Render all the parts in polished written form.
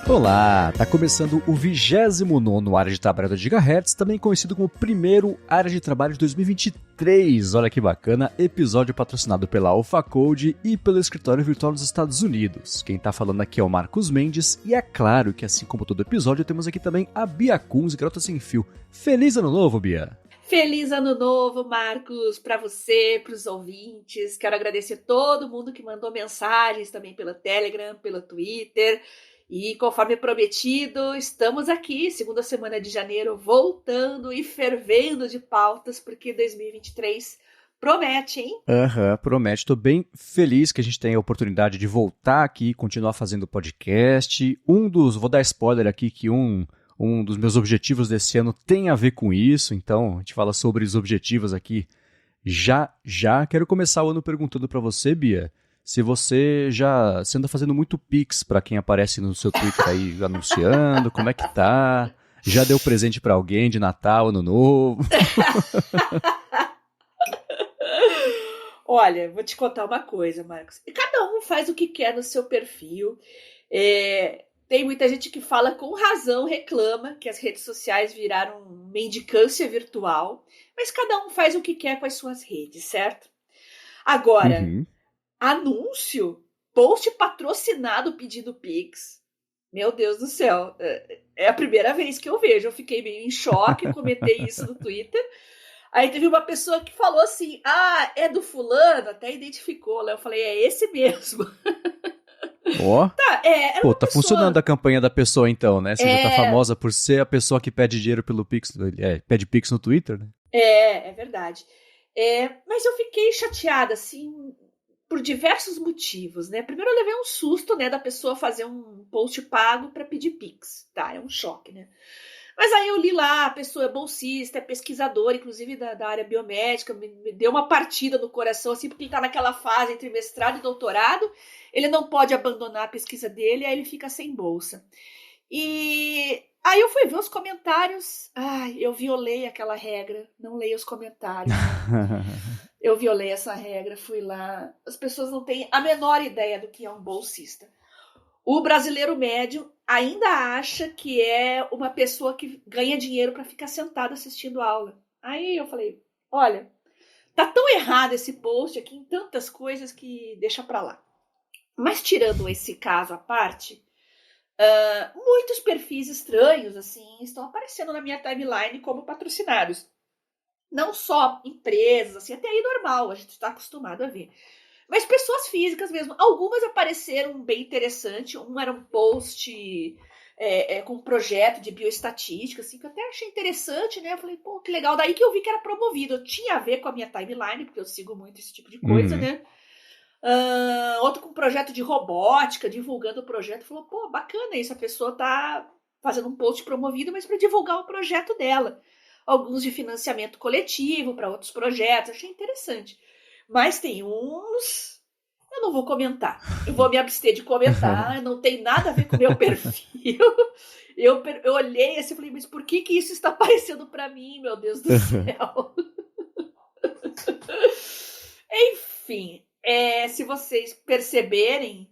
Olá, tá começando o 29º Área de Trabalho da Gigahertz, também conhecido como primeiro Área de Trabalho de 2023. Olha que bacana, episódio patrocinado pela AlphaCode e pelo Escritório Virtual dos Estados Unidos. Quem tá falando aqui é o Marcos Mendes e é claro que assim como todo episódio temos aqui também a Bia Kunz, Garota Sem Fio. Feliz Ano Novo, Bia! Feliz Ano Novo, Marcos, para você, para os ouvintes. Quero agradecer todo mundo que mandou mensagens também pelo Telegram, pelo Twitter. E conforme prometido, estamos aqui, segunda semana de janeiro, voltando e fervendo de pautas, porque 2023 promete, hein? Promete. Tô bem feliz que a gente tenha a oportunidade de voltar aqui, continuar fazendo podcast. Vou dar spoiler aqui, que um dos meus objetivos desse ano tem a ver com isso, então a gente fala sobre os objetivos aqui já. Quero começar o ano perguntando para você, Bia, se você anda fazendo muito Pix para quem aparece no seu Twitter aí anunciando, como é que tá? Já deu presente para alguém de Natal, Ano Novo? Olha, vou te contar uma coisa, Marcos. Cada um faz o que quer no seu perfil. Tem muita gente que fala com razão, reclama que as redes sociais viraram mendicância virtual, mas cada um faz o que quer com as suas redes, certo? Agora, anúncio, post patrocinado pedindo Pix, meu Deus do céu, é a primeira vez que eu vejo, eu fiquei meio em choque, comentei isso no Twitter. Aí teve uma pessoa que falou assim, é do fulano, até identificou, né? Eu falei, é esse mesmo. Tá funcionando a campanha da pessoa então, né? Você já tá famosa por ser a pessoa que pede dinheiro pelo Pix, pede Pix no Twitter, né? É verdade. Mas eu fiquei chateada, assim, por diversos motivos, né? Primeiro eu levei um susto, né, da pessoa fazer um post pago para pedir Pix, tá? É um choque, né? Mas aí eu li lá, a pessoa é bolsista, é pesquisadora, inclusive da área biomédica, me deu uma partida no coração, assim, porque ele tá naquela fase entre mestrado e doutorado, ele não pode abandonar a pesquisa dele, aí ele fica sem bolsa. E aí eu fui ver os comentários, eu violei aquela regra, não leio os comentários. Eu violei essa regra, fui lá, as pessoas não têm a menor ideia do que é um bolsista. O brasileiro médio ainda acha que é uma pessoa que ganha dinheiro para ficar sentada assistindo aula. Aí eu falei, olha, tá tão errado esse post aqui em tantas coisas que deixa para lá. Mas tirando esse caso à parte, muitos perfis estranhos assim estão aparecendo na minha timeline como patrocinados. Não só empresas, assim, até aí normal, a gente está acostumado a ver. Mas pessoas físicas mesmo. Algumas apareceram bem interessante. Um era um post com um projeto de bioestatística, assim, que eu até achei interessante, né? Eu falei, pô, que legal. Daí que eu vi que era promovido. Tinha a ver com a minha timeline, porque eu sigo muito esse tipo de coisa, né? Outro com um projeto de robótica, divulgando o projeto. Falou, pô, bacana isso. A pessoa tá fazendo um post promovido, mas para divulgar o projeto dela. Alguns de financiamento coletivo para outros projetos. Achei interessante. Mas tem uns... Eu não vou comentar. Eu vou me abster de comentar. Não tem nada a ver com o meu perfil. Eu olhei assim e falei, mas por que isso está aparecendo para mim, meu Deus do céu? Enfim, se vocês perceberem,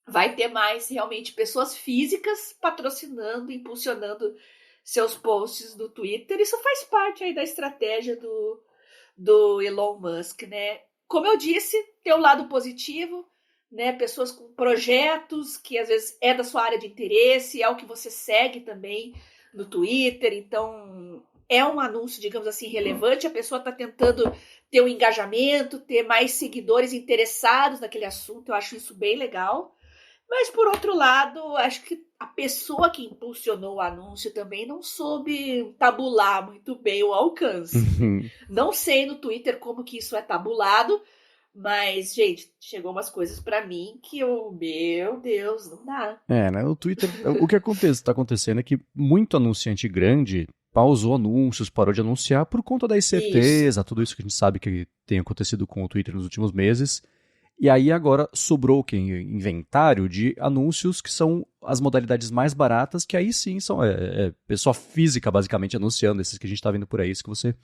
vai ter mais realmente pessoas físicas patrocinando, impulsionando seus posts do Twitter. Isso faz parte aí da estratégia do Elon Musk, né? Como eu disse, tem o lado positivo, né? Pessoas com projetos que às vezes é da sua área de interesse, é o que você segue também no Twitter, então é um anúncio, digamos assim, relevante, a pessoa está tentando ter um engajamento, ter mais seguidores interessados naquele assunto, eu acho isso bem legal. Mas, por outro lado, acho que a pessoa que impulsionou o anúncio também não soube tabular muito bem o alcance. Não sei no Twitter como que isso é tabulado, mas, gente, chegou umas coisas pra mim que meu Deus, não dá. Né? O Twitter, o que está acontecendo é que muito anunciante grande pausou anúncios, parou de anunciar por conta da incerteza, tudo isso que a gente sabe que tem acontecido com o Twitter nos últimos meses. E aí agora sobrou o inventário de anúncios que são as modalidades mais baratas, que aí sim são pessoa física basicamente anunciando, esses que a gente está vendo por aí, isso que você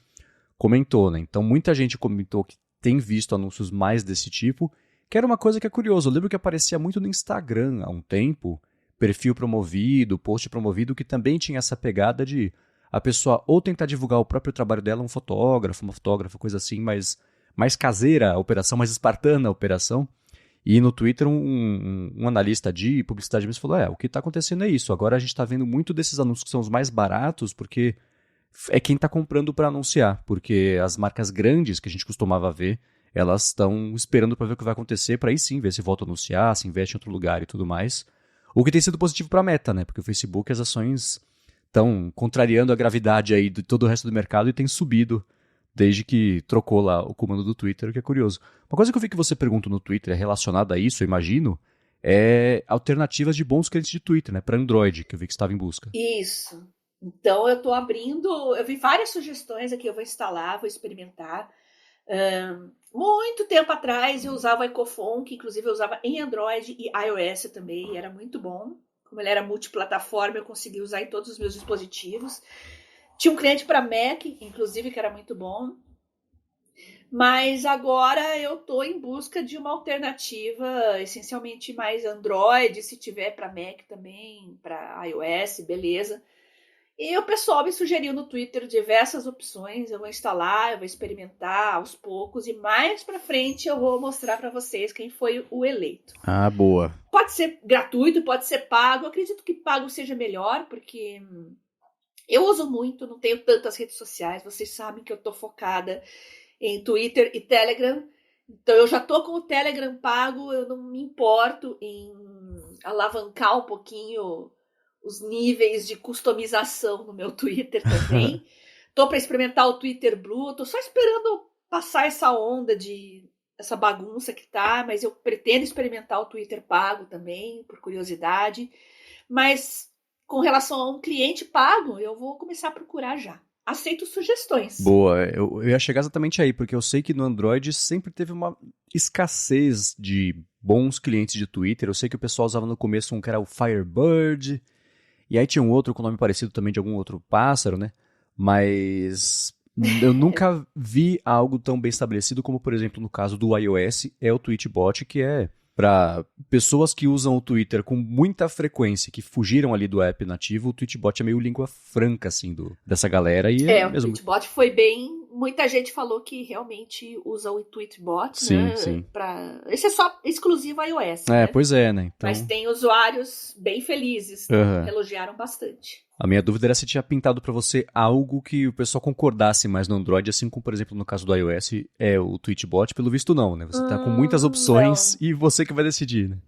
comentou, né? Então muita gente comentou que tem visto anúncios mais desse tipo, que era uma coisa que é curiosa. Eu lembro que aparecia muito no Instagram há um tempo, perfil promovido, post promovido, que também tinha essa pegada de a pessoa ou tentar divulgar o próprio trabalho dela, um fotógrafo, uma fotógrafa, coisa assim, mais caseira a operação, mais espartana a operação. E no Twitter um analista de publicidade mesmo falou, o que está acontecendo é isso, agora a gente está vendo muito desses anúncios que são os mais baratos, porque é quem está comprando para anunciar, porque as marcas grandes que a gente costumava ver, elas estão esperando para ver o que vai acontecer, para aí sim ver se volta a anunciar, se investe em outro lugar e tudo mais. O que tem sido positivo para a Meta, né? Porque o Facebook, as ações estão contrariando a gravidade aí de todo o resto do mercado e tem subido desde que trocou lá o comando do Twitter, o que é curioso. Uma coisa que eu vi que você pergunta no Twitter relacionada a isso, eu imagino, é alternativas de bons clientes de Twitter, né? Para Android, que eu vi que estava em busca. Isso. Então eu estou abrindo, eu vi várias sugestões aqui, eu vou instalar, vou experimentar. Muito tempo atrás eu usava o Ecofon, que inclusive eu usava em Android e iOS também, e era muito bom. Como ele era multiplataforma, eu consegui usar em todos os meus dispositivos. Tinha um cliente para Mac, inclusive, que era muito bom. Mas agora eu estou em busca de uma alternativa, essencialmente mais Android, se tiver para Mac também, para iOS, beleza. E o pessoal me sugeriu no Twitter diversas opções, eu vou instalar, eu vou experimentar aos poucos e mais pra frente eu vou mostrar pra vocês quem foi o eleito. Ah, boa. Pode ser gratuito, pode ser pago, eu acredito que pago seja melhor, porque eu uso muito, não tenho tantas redes sociais, vocês sabem que eu tô focada em Twitter e Telegram, então eu já tô com o Telegram pago, eu não me importo em alavancar um pouquinho os níveis de customização no meu Twitter também. Tô para experimentar o Twitter Blue, tô só esperando passar essa onda essa bagunça que tá, mas eu pretendo experimentar o Twitter pago também, por curiosidade. Mas com relação a um cliente pago, eu vou começar a procurar já. Aceito sugestões. Boa, eu ia chegar exatamente aí, porque eu sei que no Android sempre teve uma escassez de bons clientes de Twitter. Eu sei que o pessoal usava no começo um que era o Firebird, e aí tinha um outro com nome parecido também de algum outro pássaro, né? Mas eu nunca vi algo tão bem estabelecido como, por exemplo, no caso do iOS, é o Tweetbot, que é para pessoas que usam o Twitter com muita frequência, que fugiram ali do app nativo, o Tweetbot é meio língua franca, assim, dessa galera. E o Tweetbot foi bem... Muita gente falou que realmente usa o Tweetbot, sim, né? Sim. Esse é só exclusivo iOS, né? Pois é, né? Então... Mas tem usuários bem felizes, elogiaram bastante. A minha dúvida era se tinha pintado para você algo que o pessoal concordasse mais no Android, assim como, por exemplo, no caso do iOS, é o Tweetbot. Pelo visto, não, né? Você tá com muitas opções e você que vai decidir, né?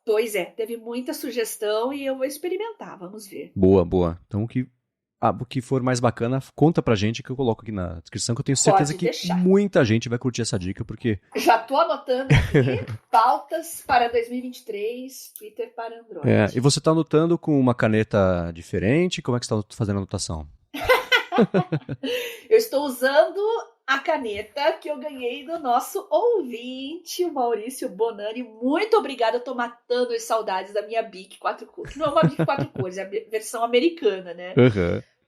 Pois é. Teve muita sugestão e eu vou experimentar, vamos ver. Boa. Então, o que for mais bacana, conta pra gente que eu coloco aqui na descrição, que eu tenho certeza que muita gente vai curtir essa dica, porque... Já tô anotando aqui, pautas para 2023, Twitter para Android. E você tá anotando com uma caneta diferente? Como é que você tá fazendo a anotação? Eu estou usando a caneta que eu ganhei do nosso ouvinte, o Maurício Bonani. Muito obrigada, eu tô matando as saudades da minha Bic 4 cores. Não é uma Bic 4 cores, é a versão americana, né?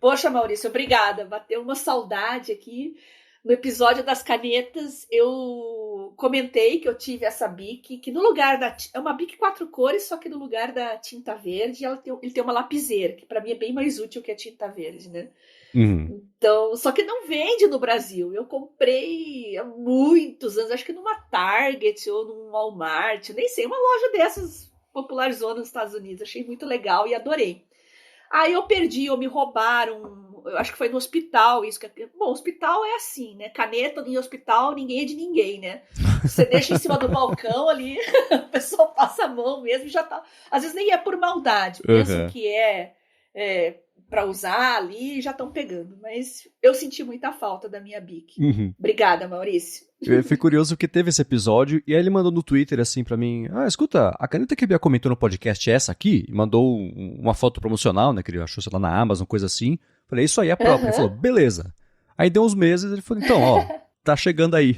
Poxa, Maurício, obrigada. Bateu uma saudade aqui. No episódio das canetas, eu comentei que eu tive essa Bic, que no lugar é uma Bic 4 cores, só que no lugar da tinta verde, ele tem uma lapiseira, que para mim é bem mais útil que a tinta verde, né? Então, só que não vende no Brasil. Eu comprei há muitos anos, acho que numa Target ou num Walmart, nem sei, uma loja dessas popularizou nos Estados Unidos. Achei muito legal e adorei. Aí eu perdi, ou me roubaram, eu acho que foi no hospital isso. Bom, hospital é assim, né? Caneta em hospital, ninguém é de ninguém, né? Você deixa em cima do balcão ali, o pessoal passa a mão mesmo e já tá... Às vezes nem é por maldade, pensam que é para usar ali e já estão pegando. Mas eu senti muita falta da minha Bic. Obrigada, Maurício. Eu fui curioso porque teve esse episódio e aí ele mandou no Twitter assim pra mim, escuta, a caneta que a Bia comentou no podcast é essa aqui? E mandou uma foto promocional, né, que ele achou, sei lá, na Amazon, coisa assim. Falei, isso aí é próprio. Ele falou, beleza. Aí deu uns meses, ele falou, então, tá chegando aí.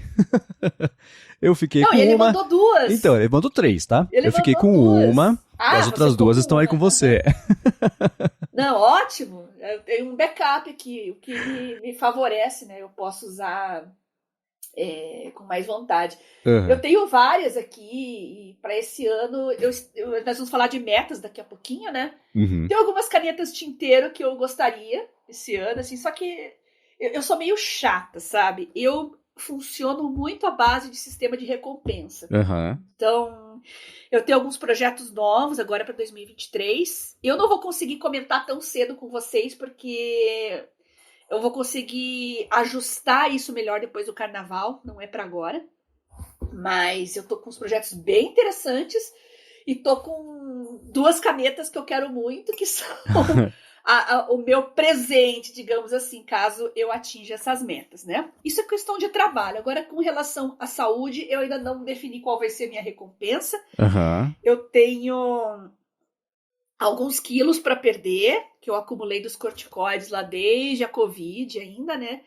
Eu fiquei com ele uma... mandou duas. Então, ele mandou 3, tá? Eu fiquei com duas. Uma, as outras 2 estão aí com você. Não, ótimo. Eu tenho um backup aqui, o que me favorece, né? Eu posso usar com mais vontade. Uhum. Eu tenho várias aqui, e para esse ano, nós vamos falar de metas daqui a pouquinho, né? Uhum. Tem algumas canetas tinteiro que eu gostaria esse ano, assim, só que eu sou meio chata, sabe? Eu funciono muito à base de sistema de recompensa. Uhum. Então, eu tenho alguns projetos novos agora para 2023. Eu não vou conseguir comentar tão cedo com vocês, porque eu vou conseguir ajustar isso melhor depois do carnaval, não é para agora. Mas eu tô com uns projetos bem interessantes e tô com 2 canetas que eu quero muito, que são o meu presente, digamos assim, caso eu atinja essas metas, né? Isso é questão de trabalho. Agora, com relação à saúde, eu ainda não defini qual vai ser a minha recompensa. Uhum. Eu tenho alguns quilos para perder, que eu acumulei dos corticoides lá desde a Covid ainda, né?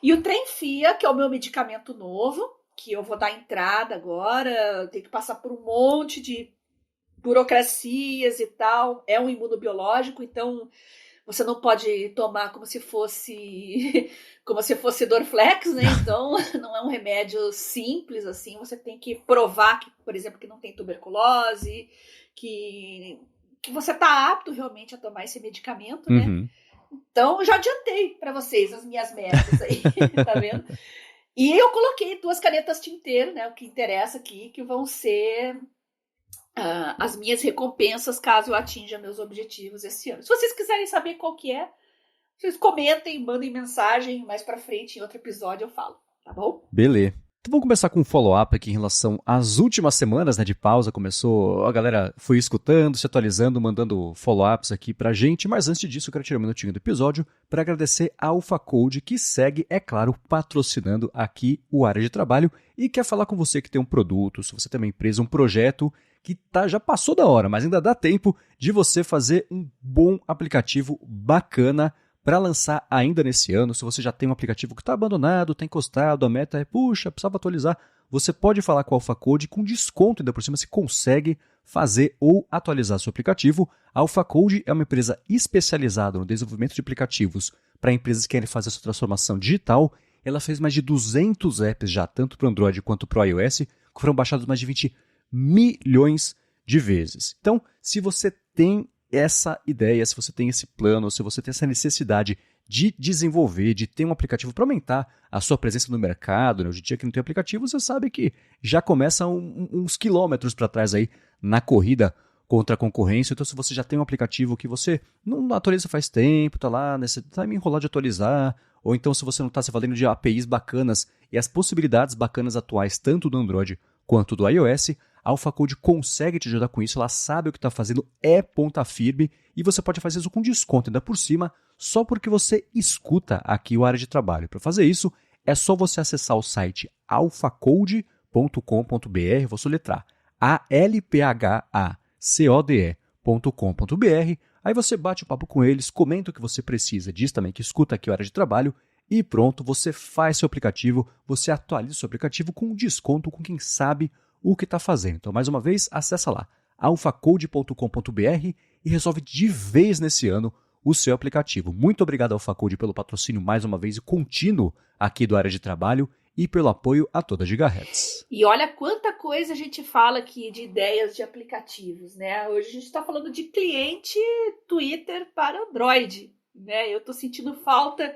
E o Trenfia, que é o meu medicamento novo, que eu vou dar entrada agora, eu tenho que passar por um monte de burocracias e tal. É um imunobiológico, então você não pode tomar como se fosse Dorflex, né? Então não é um remédio simples assim. Você tem que provar que, por exemplo, que não tem tuberculose, que você está apto realmente a tomar esse medicamento, né? Uhum. Então eu já adiantei para vocês as minhas metas aí, tá vendo? E eu coloquei 2 canetas tinteiro, né? O que interessa aqui, que vão ser as minhas recompensas caso eu atinja meus objetivos esse ano. Se vocês quiserem saber qual que é, vocês comentem, mandem mensagem, mais pra frente, em outro episódio eu falo, tá bom? Beleza. Então vamos começar com um follow-up aqui em relação às últimas semanas, né, de pausa. Começou, a galera foi escutando, se atualizando, mandando follow-ups aqui pra gente. Mas antes disso, eu quero tirar um minutinho do episódio para agradecer a AlphaCode, que segue, é claro, patrocinando aqui o Área de Trabalho e quer falar com você que tem um produto, se você tem uma empresa, um projeto que já passou da hora, mas ainda dá tempo de você fazer um bom aplicativo bacana para lançar ainda nesse ano. Se você já tem um aplicativo que está abandonado, está encostado, a meta é, puxa, precisava atualizar, você pode falar com a AlphaCode com desconto, ainda por cima você consegue fazer ou atualizar seu aplicativo. A AlphaCode é uma empresa especializada no desenvolvimento de aplicativos para empresas que querem fazer a sua transformação digital. Ela fez mais de 200 apps já, tanto para o Android quanto para o iOS, que foram baixados mais de 20 milhões de vezes. Então, se você tem essa ideia, se você tem esse plano, se você tem essa necessidade de desenvolver, de ter um aplicativo para aumentar a sua presença no mercado, né? Hoje em dia que não tem aplicativo, você sabe que já começa uns quilômetros para trás aí na corrida contra a concorrência. Então, se você já tem um aplicativo que você não atualiza faz tempo, está lá, né? Você está meio enrolado de atualizar, ou então se você não está se valendo de APIs bacanas e as possibilidades bacanas atuais, tanto do Android quanto do iOS, a AlphaCode consegue te ajudar com isso, ela sabe o que está fazendo, é ponta firme, e você pode fazer isso com desconto ainda por cima, só porque você escuta aqui o Área de Trabalho. Para fazer isso, é só você acessar o site alphacode.com.br, vou soletrar, alphacode.com.br, aí você bate o papo com eles, comenta o que você precisa, diz também que escuta aqui o Área de Trabalho, e pronto, você faz seu aplicativo, você atualiza seu aplicativo com desconto, com quem sabe o que está fazendo. Então, mais uma vez, acessa lá, alphacode.com.br e resolve de vez nesse ano o seu aplicativo. Muito obrigado, AlphaCode, pelo patrocínio mais uma vez e contínuo aqui do Área de Trabalho e pelo apoio a toda Gigahertz. E olha quanta coisa a gente fala aqui de ideias de aplicativos, né? Hoje a gente está falando de cliente Twitter para Android, né? Eu estou sentindo falta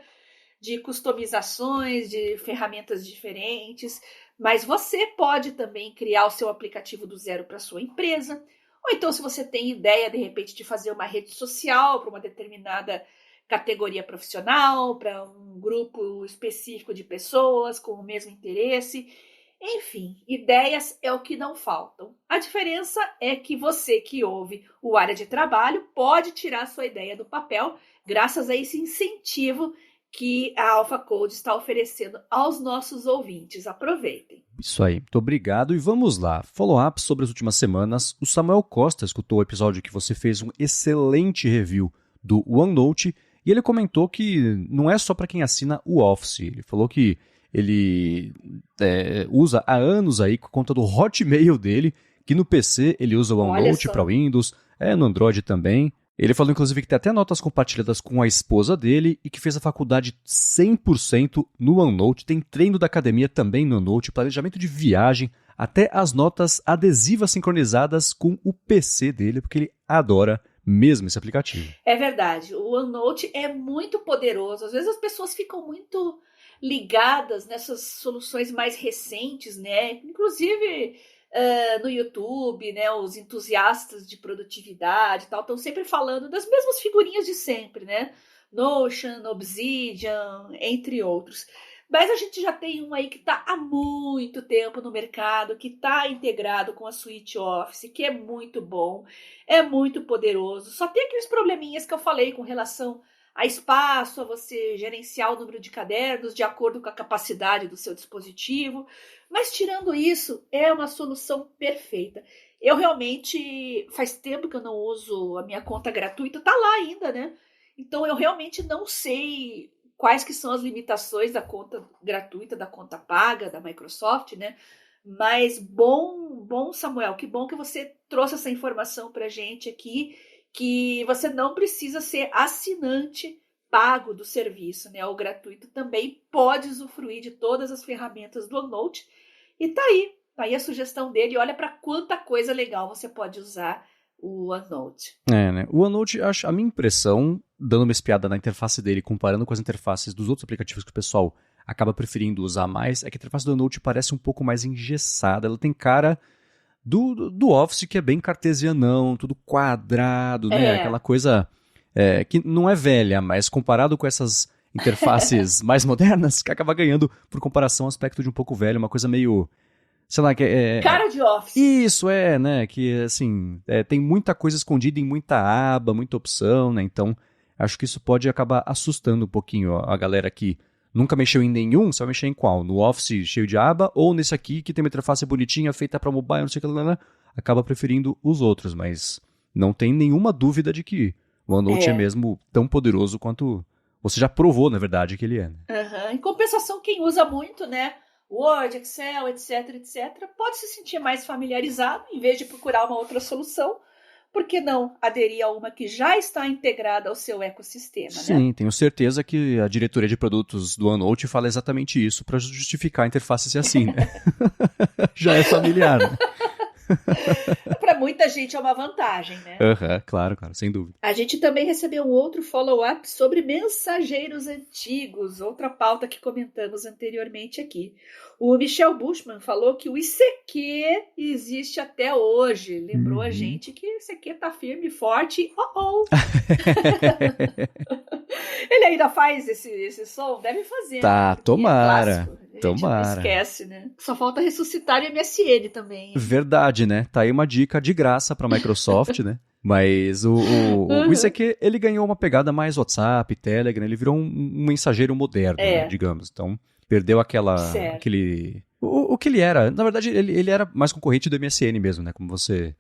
de customizações, de ferramentas diferentes, mas você pode também criar o seu aplicativo do zero para sua empresa, ou então se você tem ideia, de repente, de fazer uma rede social para uma determinada categoria profissional, para um grupo específico de pessoas com o mesmo interesse. Enfim, ideias é o que não faltam. A diferença é que você que ouve o Área de Trabalho pode tirar sua ideia do papel graças a esse incentivo que a AlphaCode está oferecendo aos nossos ouvintes. Aproveitem. Isso aí, muito obrigado. E vamos lá, follow-up sobre as últimas semanas. O Samuel Costa escutou o episódio que você fez um excelente review do OneNote e ele comentou que não é só para quem assina o Office. Ele falou que ele usa há anos aí por conta do Hotmail dele, que no PC ele usa o OneNote para Windows, no Android também. Ele falou, inclusive, que tem até notas compartilhadas com a esposa dele e que fez a faculdade 100% no OneNote. Tem treino da academia também no OneNote, planejamento de viagem, até as notas adesivas sincronizadas com o PC dele, porque ele adora mesmo esse aplicativo. É verdade, o OneNote é muito poderoso. Às vezes as pessoas ficam muito ligadas nessas soluções mais recentes, né? Inclusive no YouTube, né? Os entusiastas de produtividade e tal estão sempre falando das mesmas figurinhas de sempre, né? Notion, Obsidian, entre outros. Mas a gente já tem um aí que está há muito tempo no mercado, que está integrado com a Suite Office, que é muito bom, é muito poderoso. Só tem aqueles probleminhas que eu falei com relação a espaço, a você gerenciar o número de cadernos de acordo com a capacidade do seu dispositivo. Mas tirando isso, é uma solução perfeita. Eu realmente, faz tempo que eu não uso a minha conta gratuita, tá lá ainda, né? Então eu realmente não sei quais que são as limitações da conta gratuita, da conta paga da Microsoft, né? Mas bom, Samuel, que bom que você trouxe essa informação pra gente aqui, que você não precisa ser assinante pago do serviço, né? O gratuito também pode usufruir de todas as ferramentas do OneNote. E tá aí a sugestão dele. Olha para quanta coisa legal você pode usar o OneNote. Né? O OneNote, a minha impressão, dando uma espiada na interface dele, comparando com as interfaces dos outros aplicativos que o pessoal acaba preferindo usar mais, é que a interface do OneNote parece um pouco mais engessada. Ela tem cara do Office, que é bem cartesianão, tudo quadrado, né? Aquela coisa que não é velha, mas comparado com essas interfaces mais modernas, que acaba ganhando, por comparação, o aspecto de um pouco velho, uma coisa meio... Sei lá, que cara de Office. Isso, né? Que, assim, tem muita coisa escondida em muita aba, muita opção, né? Então, acho que isso pode acabar assustando um pouquinho a galera que nunca mexeu em nenhum. Você vai mexer em qual? No Office cheio de aba ou nesse aqui que tem uma interface bonitinha, feita para mobile, não sei o que, acaba preferindo os outros. Mas não tem nenhuma dúvida de que o OneNote é mesmo tão poderoso quanto você já provou, na verdade, que ele é. Né? Em compensação, quem usa muito, né? Word, Excel, etc, pode se sentir mais familiarizado em vez de procurar uma outra solução. Por que não aderir a uma que já está integrada ao seu ecossistema, Sim, né? tenho certeza que a diretoria de produtos do OneNote fala exatamente isso para justificar a interface ser assim, né? Já é familiar, né? Para muita gente é uma vantagem, né? Claro, sem dúvida. A gente também recebeu um outro follow-up sobre mensageiros antigos, outra pauta que comentamos anteriormente aqui. O Michel Bushman falou que o ICQ existe até hoje. Lembrou a gente que o ICQ tá firme e forte. Ele ainda faz esse som? Deve fazer. Tá, né? tomara. A gente não esquece, né? Só falta ressuscitar o MSN também. Verdade, né? Tá aí uma dica de graça pra Microsoft, né? Mas o ICQ, ele ganhou uma pegada mais WhatsApp, Telegram, ele virou um mensageiro moderno, né, digamos. Então, perdeu aquele... O que ele era? Na verdade, ele era mais concorrente do MSN mesmo, né? Como você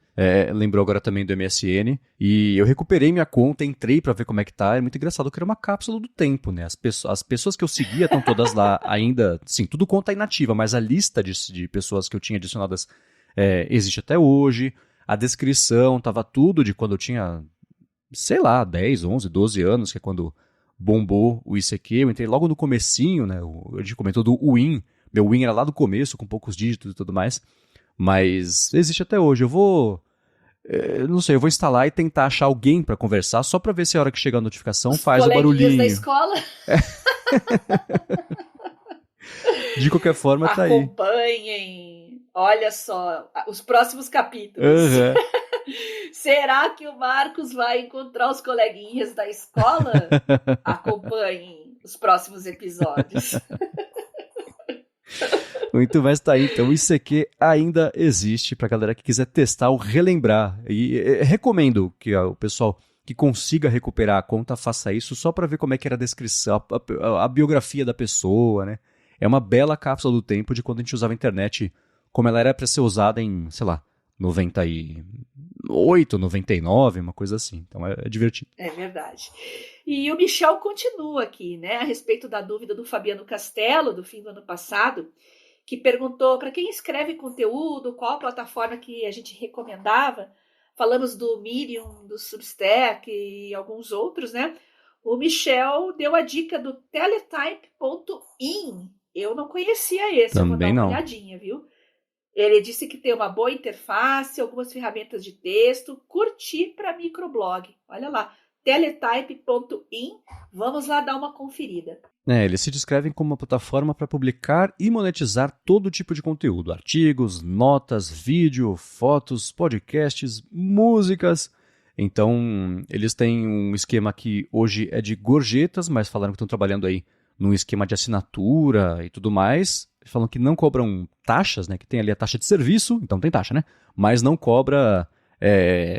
lembrou agora também do MSN. E eu recuperei minha conta, entrei pra ver como é que tá. É muito engraçado que era uma cápsula do tempo, né? As pessoas que eu seguia estão todas lá ainda... Sim, tudo conta inativa, mas a lista de pessoas que eu tinha adicionadas existe até hoje. A descrição tava tudo de quando eu tinha, sei lá, 10, 11, 12 anos, que é quando bombou o ICQ. Eu entrei logo no comecinho, né? A gente comentou do Win. Meu Win era lá do começo, com poucos dígitos e tudo mais. Mas existe até hoje. Eu vou instalar e tentar achar alguém para conversar, só para ver se a hora que chega a notificação faz o barulhinho. Da escola. De qualquer forma, tá aí. Acompanhem. Olha só, os próximos capítulos. Será que o Marcos vai encontrar os coleguinhas da escola? Acompanhem os próximos episódios. Muito bem, tá aí. Então, isso aqui ainda existe pra galera que quiser testar ou relembrar. E recomendo que o pessoal que consiga recuperar a conta faça isso só pra ver como é que era a descrição, a biografia da pessoa, né? É uma bela cápsula do tempo de quando a gente usava a internet como ela era pra ser usada em, sei lá, 98, 99, uma coisa assim. Então é divertido. É verdade. E o Michel continua aqui, né, a respeito da dúvida do Fabiano Castelo, do fim do ano passado, que perguntou para quem escreve conteúdo, qual a plataforma que a gente recomendava. falamos do Medium, do Substack e alguns outros, né? O Michel deu a dica do teletype.in. Eu não conhecia esse, eu vou dar Também uma não. olhadinha, viu? Ele disse que tem uma boa interface, algumas ferramentas de texto, curtir para microblog. Olha lá, teletype.in. Vamos lá dar uma conferida. Eles se descrevem como uma plataforma para publicar e monetizar todo tipo de conteúdo: artigos, notas, vídeo, fotos, podcasts, músicas. Então, eles têm um esquema que hoje é de gorjetas, mas falaram que estão trabalhando aí num esquema de assinatura e tudo mais. Falam que não cobram taxas, né? Que tem ali a taxa de serviço, então tem taxa, né? Mas não cobra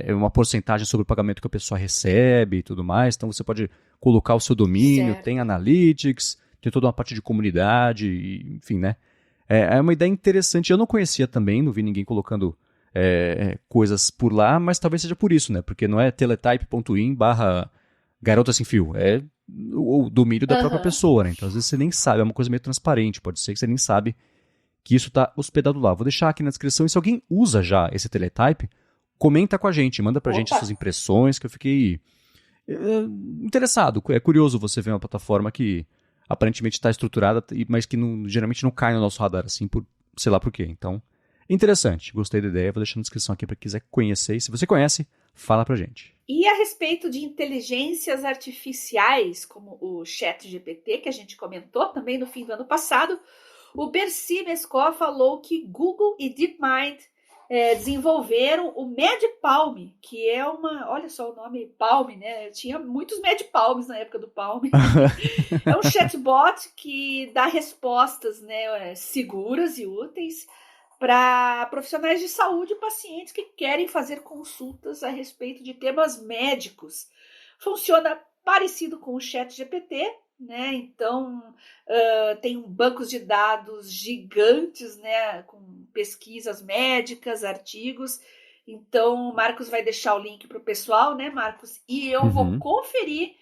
uma porcentagem sobre o pagamento que a pessoa recebe e tudo mais. Então você pode colocar o seu domínio, Certo. tem analytics, tem toda uma parte de comunidade, enfim, né? É uma ideia interessante. Eu não conhecia também, não vi ninguém colocando coisas por lá, mas talvez seja por isso, né? Porque não é teletype.in barra garota sem fio, é o domínio da própria pessoa, né? Então às vezes você nem sabe, é uma coisa meio transparente, pode ser que você nem sabe que isso está hospedado lá. Vou deixar aqui na descrição, e se alguém usa já esse teletype, comenta com a gente, manda pra gente as suas impressões, que eu fiquei interessado. É curioso você ver uma plataforma que aparentemente está estruturada, mas que geralmente não cai no nosso radar assim, por sei lá por quê. Então, interessante, gostei da ideia, vou deixar na descrição aqui para quem quiser conhecer. E se você conhece, fala pra gente. E a respeito de inteligências artificiais, como o ChatGPT, que a gente comentou também no fim do ano passado, o Bercy Mescot falou que Google e DeepMind desenvolveram o MedPalm, que é olha só o nome Palm, né? Tinha muitos MedPalms na época do Palm. É um chatbot que dá respostas, né, seguras e úteis para profissionais de saúde e pacientes que querem fazer consultas a respeito de temas médicos. Funciona parecido com o ChatGPT, né? Então, tem bancos de dados gigantes, né? Com pesquisas médicas, artigos. Então, o Marcos vai deixar o link para o pessoal, né, Marcos? E eu vou conferir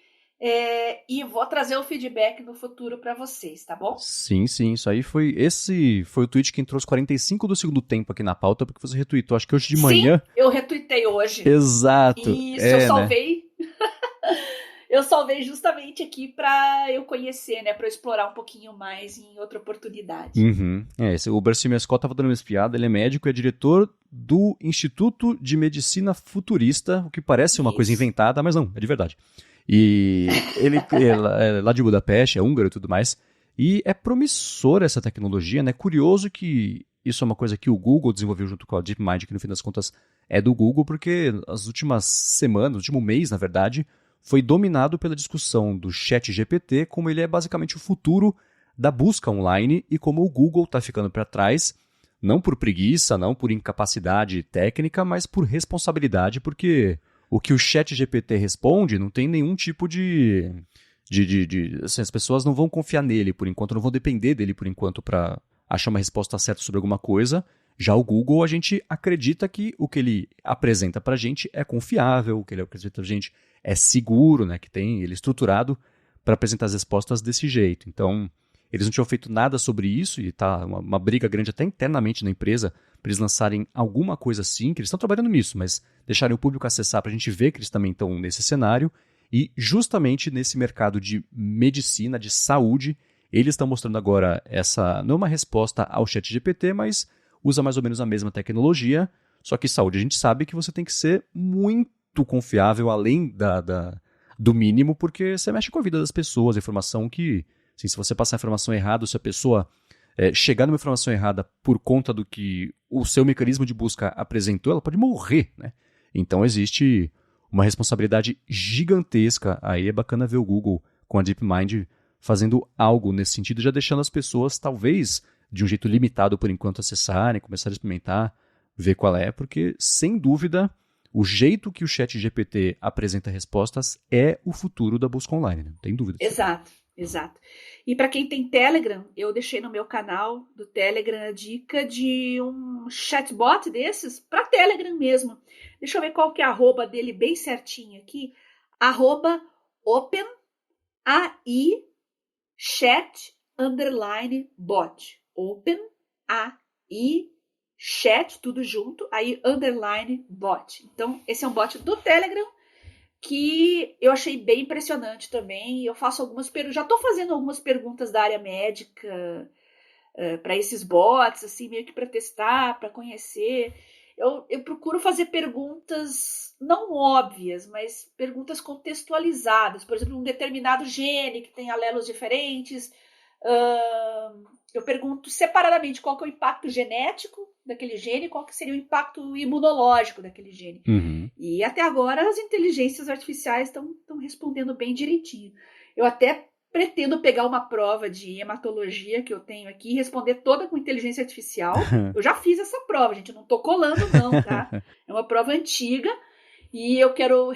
e vou trazer o feedback no futuro para vocês, tá bom? Sim, isso aí esse foi o tweet que entrou os 45 do segundo tempo aqui na pauta, porque você retweetou, acho que hoje de manhã. Sim, eu retuitei hoje. Exato. Isso, eu Né? salvei. Eu salvei justamente aqui para eu conhecer, né? Para eu explorar um pouquinho mais em outra oportunidade. O Bercy Mescot estava dando uma espiada, ele é médico e é diretor do Instituto de Medicina Futurista, o que parece uma coisa inventada, mas não, é de verdade. E ele é lá de Budapeste, é húngaro e tudo mais. E é promissora essa tecnologia, né? Curioso que isso é uma coisa que o Google desenvolveu junto com a DeepMind, que no fim das contas é do Google, porque as últimas semanas, o último mês, na verdade, foi dominado pela discussão do ChatGPT, como ele é basicamente o futuro da busca online e como o Google está ficando para trás, não por preguiça, não por incapacidade técnica, mas por responsabilidade, porque o que o ChatGPT responde não tem nenhum tipo assim, as pessoas não vão confiar nele por enquanto, não vão depender dele por enquanto para achar uma resposta certa sobre alguma coisa. Já o Google, a gente acredita que o que ele apresenta para a gente é confiável, o que ele apresenta para a gente é seguro, né, que tem ele estruturado para apresentar as respostas desse jeito. Então, eles não tinham feito nada sobre isso e tá uma briga grande até internamente na empresa para eles lançarem alguma coisa assim, que eles estão trabalhando nisso, mas deixarem o público acessar para a gente ver que eles também estão nesse cenário. E justamente nesse mercado de medicina, de saúde, eles estão mostrando agora essa, não uma resposta ao ChatGPT, mas usa mais ou menos a mesma tecnologia, só que saúde a gente sabe que você tem que ser muito confiável, além do mínimo, porque você mexe com a vida das pessoas, informação que, assim, se você passar a informação errada, se a pessoa chegar numa informação errada por conta do que o seu mecanismo de busca apresentou, ela pode morrer, né? Então existe uma responsabilidade gigantesca. Aí é bacana ver o Google com a DeepMind fazendo algo nesse sentido, já deixando as pessoas, talvez, de um jeito limitado por enquanto, acessarem, começarem a experimentar, ver qual é, porque, sem dúvida, o jeito que o ChatGPT apresenta respostas é o futuro da busca online, né? Não tem dúvida disso. Exato. E para quem tem Telegram, eu deixei no meu canal do Telegram a dica de um chatbot desses para Telegram mesmo. Deixa eu ver qual que é a arroba dele bem certinho aqui. @OpenAI Chat _bot. OpenAI chat, tudo junto, aí underline bot. Então, esse é um bot do Telegram que eu achei bem impressionante também. Eu faço já estou fazendo algumas perguntas da área médica para esses bots, assim, meio que para testar, para conhecer. Eu procuro fazer perguntas não óbvias, mas perguntas contextualizadas. Por exemplo, um determinado gene que tem alelos diferentes. Eu pergunto separadamente qual que é o impacto genético daquele gene e qual que seria o impacto imunológico daquele gene. Uhum. E até agora as inteligências artificiais estão respondendo bem direitinho. Eu até pretendo pegar uma prova de hematologia que eu tenho aqui e responder toda com inteligência artificial. Eu já fiz essa prova, gente, eu não tô colando não, tá? É uma prova antiga e eu quero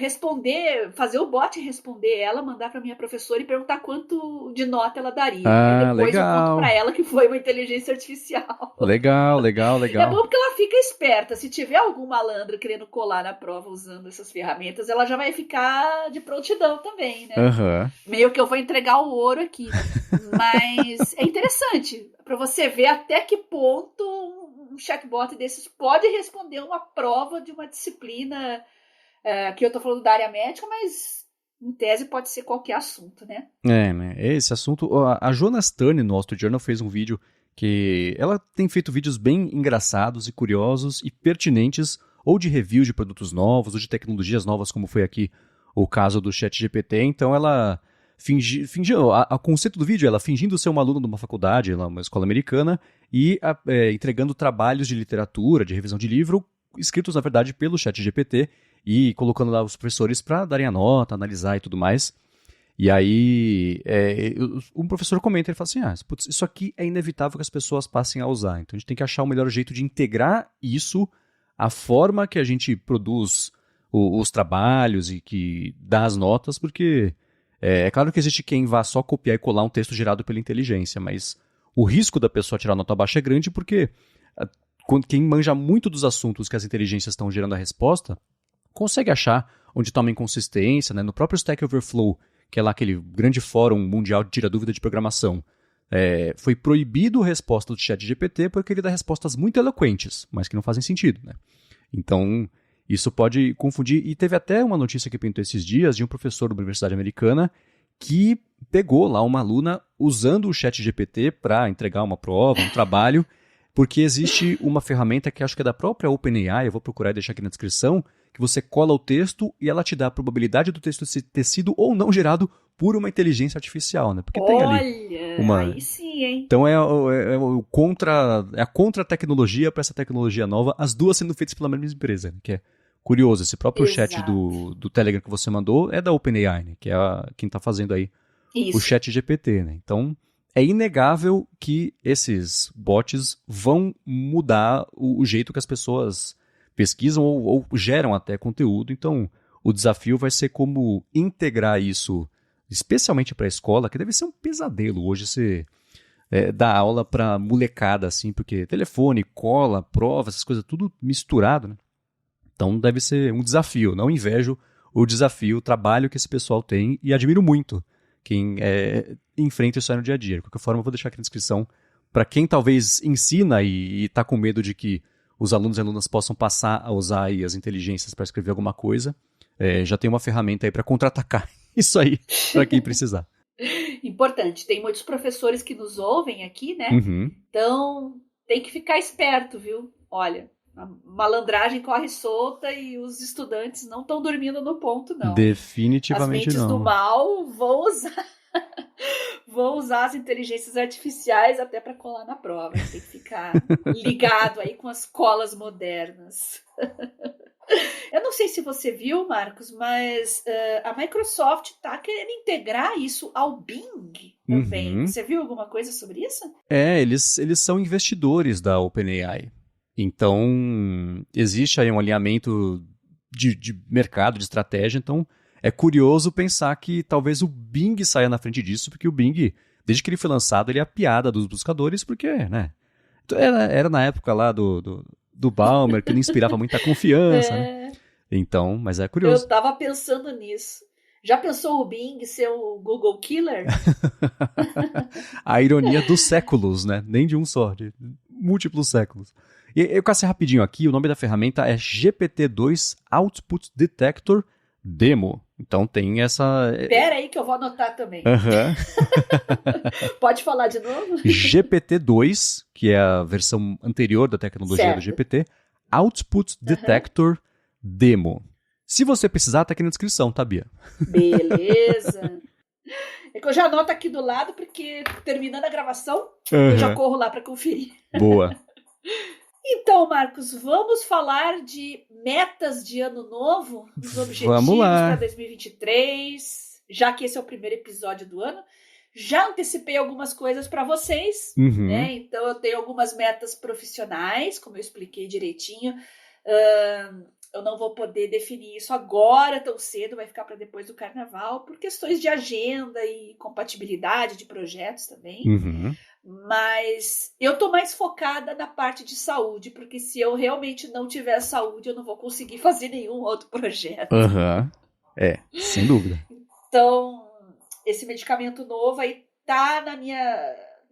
fazer o bot responder ela, mandar para minha professora e perguntar quanto de nota ela daria. Aí depois legal. eu conto para ela que foi uma inteligência artificial. Legal. É bom porque ela fica esperta. Se tiver algum malandro querendo colar na prova usando essas ferramentas, ela já vai ficar de prontidão também, né? Uhum. Meio que eu vou entregar o ouro aqui. Mas é interessante para você ver até que ponto um chatbot desses pode responder uma prova de uma disciplina que eu tô falando da área médica, mas em tese pode ser qualquer assunto, né? Né? Esse assunto... A Joanna Stern, no Wall Street Journal, fez um vídeo que ela tem feito vídeos bem engraçados e curiosos e pertinentes, ou de review de produtos novos, ou de tecnologias novas, como foi aqui o caso do ChatGPT. Então ela fingiu... O conceito do vídeo é ela fingindo ser uma aluna de uma faculdade, uma escola americana, e entregando trabalhos de literatura, de revisão de livro, escritos, na verdade, pelo ChatGPT, e colocando lá os professores para darem a nota, analisar e tudo mais. E aí, um professor comenta, ele fala assim, putz, isso aqui é inevitável que as pessoas passem a usar. Então a gente tem que achar o melhor jeito de integrar isso, a forma que a gente produz os trabalhos e que dá as notas, porque é claro que existe quem vá só copiar e colar um texto gerado pela inteligência, mas o risco da pessoa tirar nota baixa é grande porque quem manja muito dos assuntos que as inteligências estão gerando a resposta consegue achar onde está uma inconsistência, né? No próprio Stack Overflow, que é lá aquele grande fórum mundial de tira-dúvida de programação, foi proibido a resposta do ChatGPT porque ele dá respostas muito eloquentes, mas que não fazem sentido, né? Então, isso pode confundir. E teve até uma notícia que pintou esses dias de um professor da Universidade Americana que pegou lá uma aluna usando o ChatGPT para entregar uma prova, um trabalho, porque existe uma ferramenta que acho que é da própria OpenAI, eu vou procurar e deixar aqui na descrição, que você cola o texto e ela te dá a probabilidade do texto ter sido ou não gerado por uma inteligência artificial, né? Porque tem ali aí sim, hein? Então é a contra-tecnologia para essa tecnologia nova, as duas sendo feitas pela mesma empresa, né? Que é curioso. Esse próprio chat do Telegram que você mandou é da OpenAI, né? Que é quem está fazendo aí o chat GPT, né? Então é inegável que esses bots vão mudar o jeito que as pessoas pesquisam ou geram até conteúdo. Então, o desafio vai ser como integrar isso, especialmente para a escola, que deve ser um pesadelo hoje você dar aula para molecada, assim, porque telefone, cola, prova, essas coisas, tudo misturado, né? Então, deve ser um desafio. Não invejo o desafio, o trabalho que esse pessoal tem e admiro muito quem enfrenta isso aí no dia a dia. De qualquer forma, eu vou deixar aqui na descrição para quem talvez ensina e está com medo de que os alunos e alunas possam passar a usar aí as inteligências para escrever alguma coisa. Já tem uma ferramenta aí para contra-atacar isso aí, para quem precisar. Importante. Tem muitos professores que nos ouvem aqui, né? Uhum. Então, tem que ficar esperto, viu? Olha, a malandragem corre solta e os estudantes não estão dormindo no ponto, não. Definitivamente não. As mentes do mal vão usar as inteligências artificiais até para colar na prova. Tem que ficar ligado aí com as colas modernas. Eu não sei se você viu, Marcos, mas a Microsoft está querendo integrar isso ao Bing também. Uhum. Você viu alguma coisa sobre isso? Eles são investidores da OpenAI. Então, existe aí um alinhamento de mercado, de estratégia. Então, é curioso pensar que talvez o Bing saia na frente disso, porque o Bing, desde que ele foi lançado, ele é a piada dos buscadores, porque, né? Era na época lá do Ballmer, que ele inspirava muita confiança, né? Então, mas é curioso. Eu tava pensando nisso. Já pensou o Bing ser o Google Killer? A ironia dos séculos, né? Nem de um só, de múltiplos séculos. E eu cacei rapidinho aqui, o nome da ferramenta é GPT-2 Output Detector Demo. Então tem essa... Pera aí que eu vou anotar também. Aham. Pode falar de novo? GPT-2, que é a versão anterior da tecnologia Certo. do GPT, Output Detector Demo. Se você precisar, tá aqui na descrição, tá, Bia? Beleza. É que eu já anoto aqui do lado, porque terminando a gravação, eu já corro lá para conferir. Boa. Então, Marcos, vamos falar de metas de ano novo, dos objetivos para 2023, já que esse é o primeiro episódio do ano. Já antecipei algumas coisas para vocês, né? Então eu tenho algumas metas profissionais, como eu expliquei direitinho. Eu não vou poder definir isso agora tão cedo, vai ficar para depois do carnaval, por questões de agenda e compatibilidade de projetos também. Mas eu tô mais focada na parte de saúde, porque se eu realmente não tiver saúde, eu não vou conseguir fazer nenhum outro projeto. Sem dúvida. Então, esse medicamento novo aí tá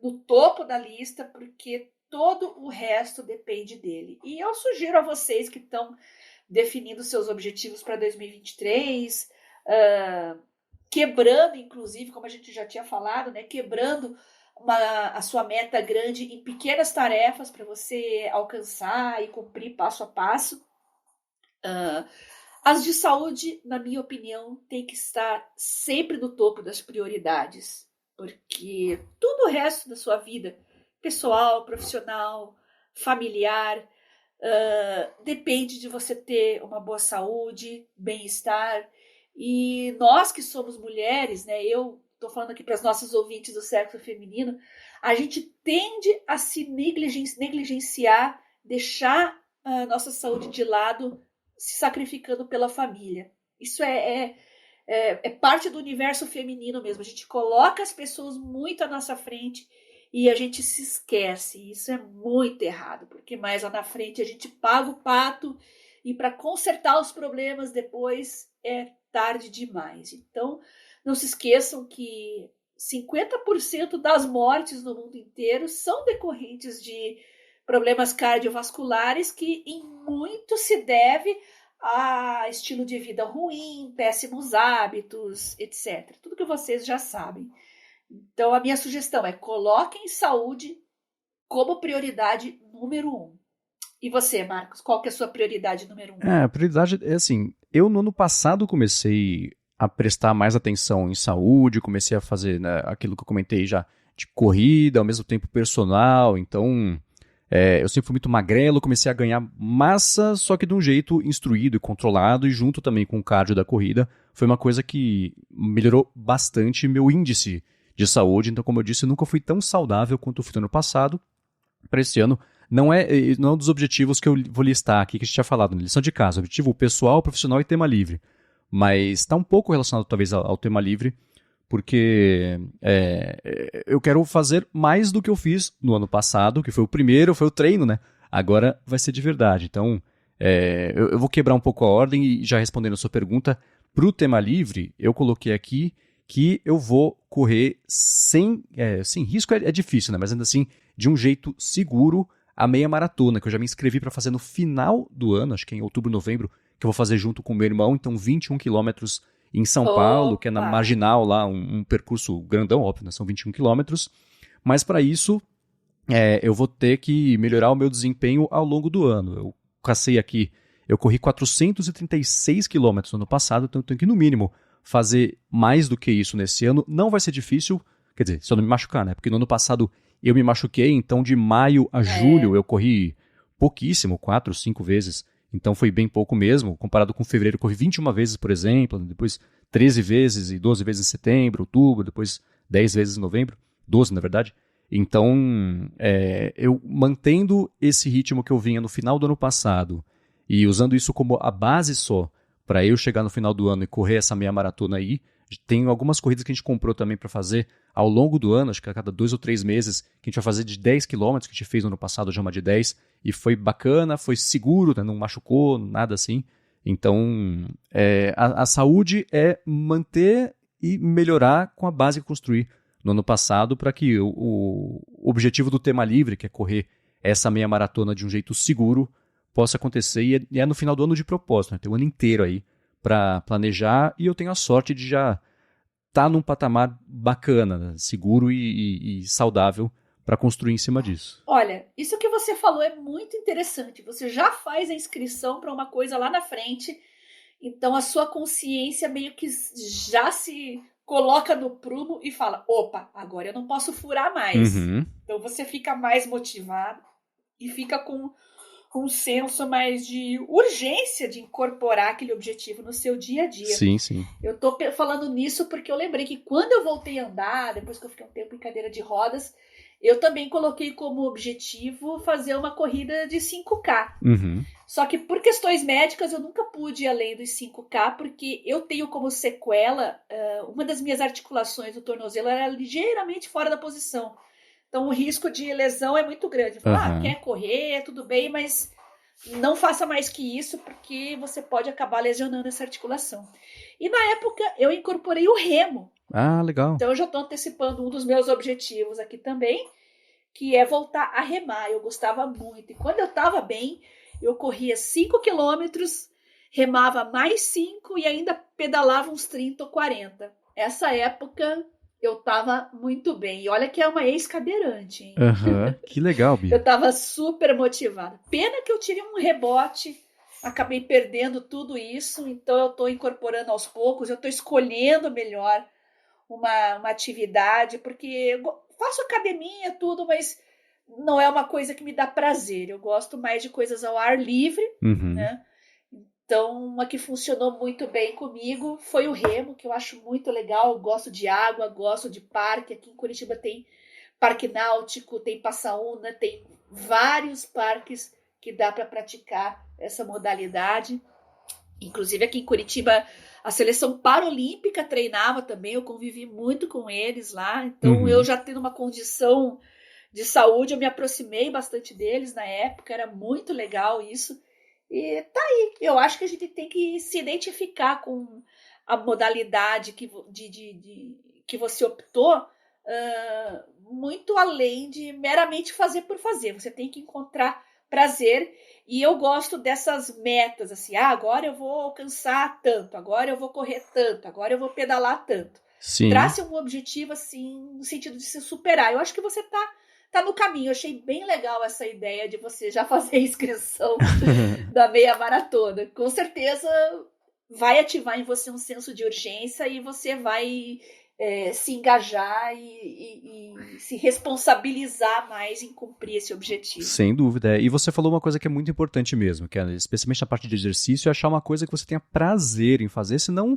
no topo da lista, porque todo o resto depende dele. E eu sugiro a vocês que estão definindo seus objetivos para 2023, quebrando, inclusive, como a gente já tinha falado, né, quebrando a sua meta grande em pequenas tarefas para você alcançar e cumprir passo a passo. As de saúde, na minha opinião, tem que estar sempre no topo das prioridades, porque tudo o resto da sua vida, pessoal, profissional, familiar, depende de você ter uma boa saúde, bem-estar. E nós que somos mulheres, né, eu estou falando aqui para as nossas ouvintes do sexo feminino, a gente tende a se negligenciar, deixar a nossa saúde de lado, se sacrificando pela família. Isso é parte do universo feminino mesmo. A gente coloca as pessoas muito à nossa frente e a gente se esquece. Isso é muito errado, porque mais lá na frente a gente paga o pato e para consertar os problemas depois é tarde demais. Então, não se esqueçam que 50% das mortes no mundo inteiro são decorrentes de problemas cardiovasculares, que em muito se deve a estilo de vida ruim, péssimos hábitos, etc. Tudo que vocês já sabem. Então, a minha sugestão é: coloquem saúde como prioridade número 1. E você, Marcos, qual que é a sua prioridade número 1? A prioridade é assim, eu no ano passado comecei a prestar mais atenção em saúde, comecei a fazer, né, aquilo que eu comentei já, de corrida, ao mesmo tempo personal, então eu sempre fui muito magrelo, comecei a ganhar massa, só que de um jeito instruído e controlado, e junto também com o cardio da corrida, foi uma coisa que melhorou bastante meu índice de saúde. Então, como eu disse, eu nunca fui tão saudável quanto eu fui no ano passado. Para esse ano, não é um dos objetivos que eu vou listar aqui, que a gente tinha falado, na lição de casa, objetivo pessoal, profissional e tema livre. Mas está um pouco relacionado talvez ao tema livre, porque eu quero fazer mais do que eu fiz no ano passado, que foi o primeiro, foi o treino, né? Agora vai ser de verdade. Então, eu vou quebrar um pouco a ordem e já respondendo a sua pergunta, para o tema livre, eu coloquei aqui que eu vou correr sem risco, é difícil, né? Mas ainda assim, de um jeito seguro, a meia maratona, que eu já me inscrevi para fazer no final do ano, acho que em outubro, novembro, que eu vou fazer junto com o meu irmão, então 21 quilômetros em São Paulo, que é na Marginal lá, um percurso grandão, óbvio, né? São 21 quilômetros, mas para isso eu vou ter que melhorar o meu desempenho ao longo do ano. Eu cacei aqui, eu corri 436 quilômetros no ano passado, então eu tenho que, no mínimo, fazer mais do que isso nesse ano. Não vai ser difícil, quer dizer, se eu não me machucar, né? Porque no ano passado eu me machuquei, então de maio a julho eu corri pouquíssimo, 4, 5 vezes. Então foi bem pouco mesmo. Comparado com fevereiro, eu corri 21 vezes, por exemplo, depois 13 vezes e 12 vezes em setembro, outubro, depois 10 vezes em novembro, 12 na verdade. Então, eu mantendo esse ritmo que eu vinha no final do ano passado e usando isso como a base só para eu chegar no final do ano e correr essa meia maratona aí, tem algumas corridas que a gente comprou também para fazer ao longo do ano, acho que a cada 2 ou 3 meses, que a gente vai fazer de 10 km, que a gente fez no ano passado, já uma de 10, e foi bacana, foi seguro, né, não machucou, nada assim. Então, a saúde é manter e melhorar com a base que construí no ano passado, para que o objetivo do tema livre, que é correr essa meia maratona de um jeito seguro possa acontecer. E é no final do ano de propósito, né? Tem um ano inteiro aí para planejar, e eu tenho a sorte de já estar num patamar bacana, né? Seguro e saudável para construir em cima disso. Olha, isso que você falou é muito interessante. Você já faz a inscrição para uma coisa lá na frente, então a sua consciência meio que já se coloca no prumo e fala: opa, agora eu não posso furar mais. Uhum. Então você fica mais motivado e fica com um senso mais de urgência de incorporar aquele objetivo no seu dia a dia. Sim, sim. Eu tô falando nisso porque eu lembrei que quando eu voltei a andar, depois que eu fiquei um tempo em cadeira de rodas, eu também coloquei como objetivo fazer uma corrida de 5K. Uhum. Só que por questões médicas eu nunca pude ir além dos 5K, porque eu tenho como sequela, uma das minhas articulações do tornozelo era ligeiramente fora da posição. Então o risco de lesão é muito grande. Quer correr, tudo bem, mas não faça mais que isso, porque você pode acabar lesionando essa articulação. E na época eu incorporei o remo. Ah, legal. Então eu já estou antecipando um dos meus objetivos aqui também, que é voltar a remar. Eu gostava muito. E quando eu estava bem, eu corria 5 quilômetros, remava mais 5 e ainda pedalava uns 30 ou 40. Essa época eu estava muito bem. E olha que é uma ex-cadeirante, hein? Que legal, Bia. Eu estava super motivada. Pena que eu tive um rebote, acabei perdendo tudo isso, então eu estou incorporando aos poucos, eu estou escolhendo melhor uma atividade, porque eu faço academia, tudo, mas não é uma coisa que me dá prazer. Eu gosto mais de coisas ao ar livre, né? Então, uma que funcionou muito bem comigo foi o remo, que eu acho muito legal. Eu gosto de água, gosto de parque. Aqui em Curitiba tem parque náutico, tem Passaúna, tem vários parques que dá para praticar essa modalidade. Inclusive aqui em Curitiba a seleção paralímpica treinava também, eu convivi muito com eles lá, então eu já tendo uma condição de saúde, eu me aproximei bastante deles na época, era muito legal isso. E tá aí, eu acho que a gente tem que se identificar com a modalidade que você optou, muito além de meramente fazer por fazer. Você tem que encontrar prazer, e eu gosto dessas metas, assim, agora eu vou alcançar tanto, agora eu vou correr tanto, agora eu vou pedalar tanto. Sim. Trace um objetivo, assim, no sentido de se superar. Eu acho que você tá no caminho. Eu achei bem legal essa ideia de você já fazer a inscrição da meia maratona. Com certeza vai ativar em você um senso de urgência e você vai se engajar e se responsabilizar mais em cumprir esse objetivo. Sem dúvida. E você falou uma coisa que é muito importante mesmo, que é, especialmente na parte de exercício, é achar uma coisa que você tenha prazer em fazer, senão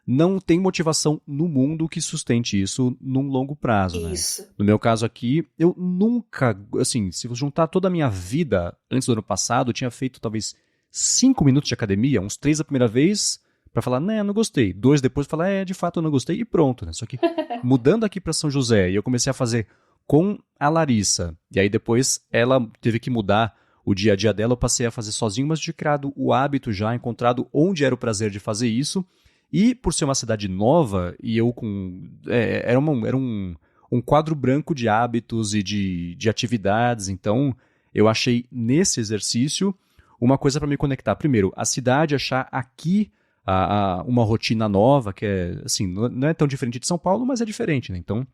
não tem motivação no mundo que sustente isso num longo prazo. Isso. Né? No meu caso aqui, eu nunca, assim, se eu juntar toda a minha vida antes do ano passado, eu tinha feito talvez 5 minutos de academia, uns 3 a primeira vez, para falar, né, não gostei. 2 depois, falar, de fato eu não gostei, e pronto. Né? Só que mudando aqui para São José, e eu comecei a fazer com a Larissa, e aí depois ela teve que mudar o dia a dia dela, eu passei a fazer sozinho, mas tinha criado o hábito já, encontrado onde era o prazer de fazer isso. E por ser uma cidade nova, e eu com. Era um quadro branco de hábitos e de atividades, então eu achei nesse exercício uma coisa para me conectar. Primeiro, a cidade, achar aqui uma rotina nova, que é assim, não é tão diferente de São Paulo, mas é diferente, né? Então,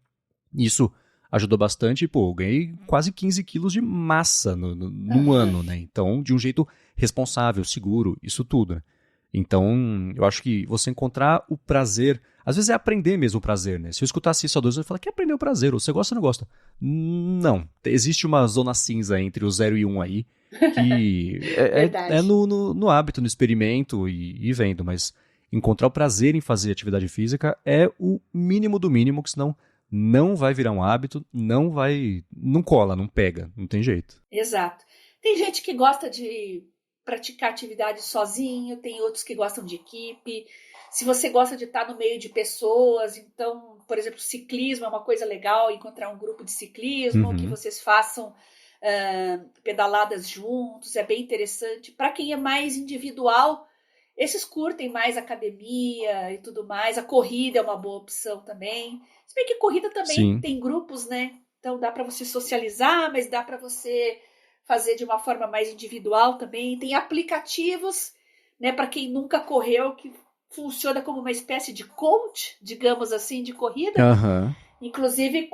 isso ajudou bastante. Pô, eu ganhei quase 15 quilos de massa num ano, né? Então, de um jeito responsável, seguro, isso tudo, né? Então, eu acho que você encontrar o prazer, às vezes é aprender mesmo o prazer, né? Se eu escutasse isso há 2 anos, eu ia falar, quer aprender o prazer? Ou você gosta ou não gosta? Não. Existe uma zona cinza entre o 0 e 1 aí, que é no hábito, no experimento e vendo, mas encontrar o prazer em fazer atividade física é o mínimo do mínimo, que senão não vai virar um hábito, não cola, não pega, não tem jeito. Exato. Tem gente que gosta de praticar atividade sozinho, tem outros que gostam de equipe. Se você gosta de estar no meio de pessoas, então, por exemplo, ciclismo é uma coisa legal, encontrar um grupo de ciclismo, que vocês façam pedaladas juntos, é bem interessante. Para quem é mais individual, esses curtem mais academia e tudo mais. A corrida é uma boa opção também. Se bem que corrida também tem grupos, né? Então dá para você socializar, mas dá para você fazer de uma forma mais individual também. Tem aplicativos, né, para quem nunca correu, que funciona como uma espécie de coach, digamos assim, de corrida. Aham. Inclusive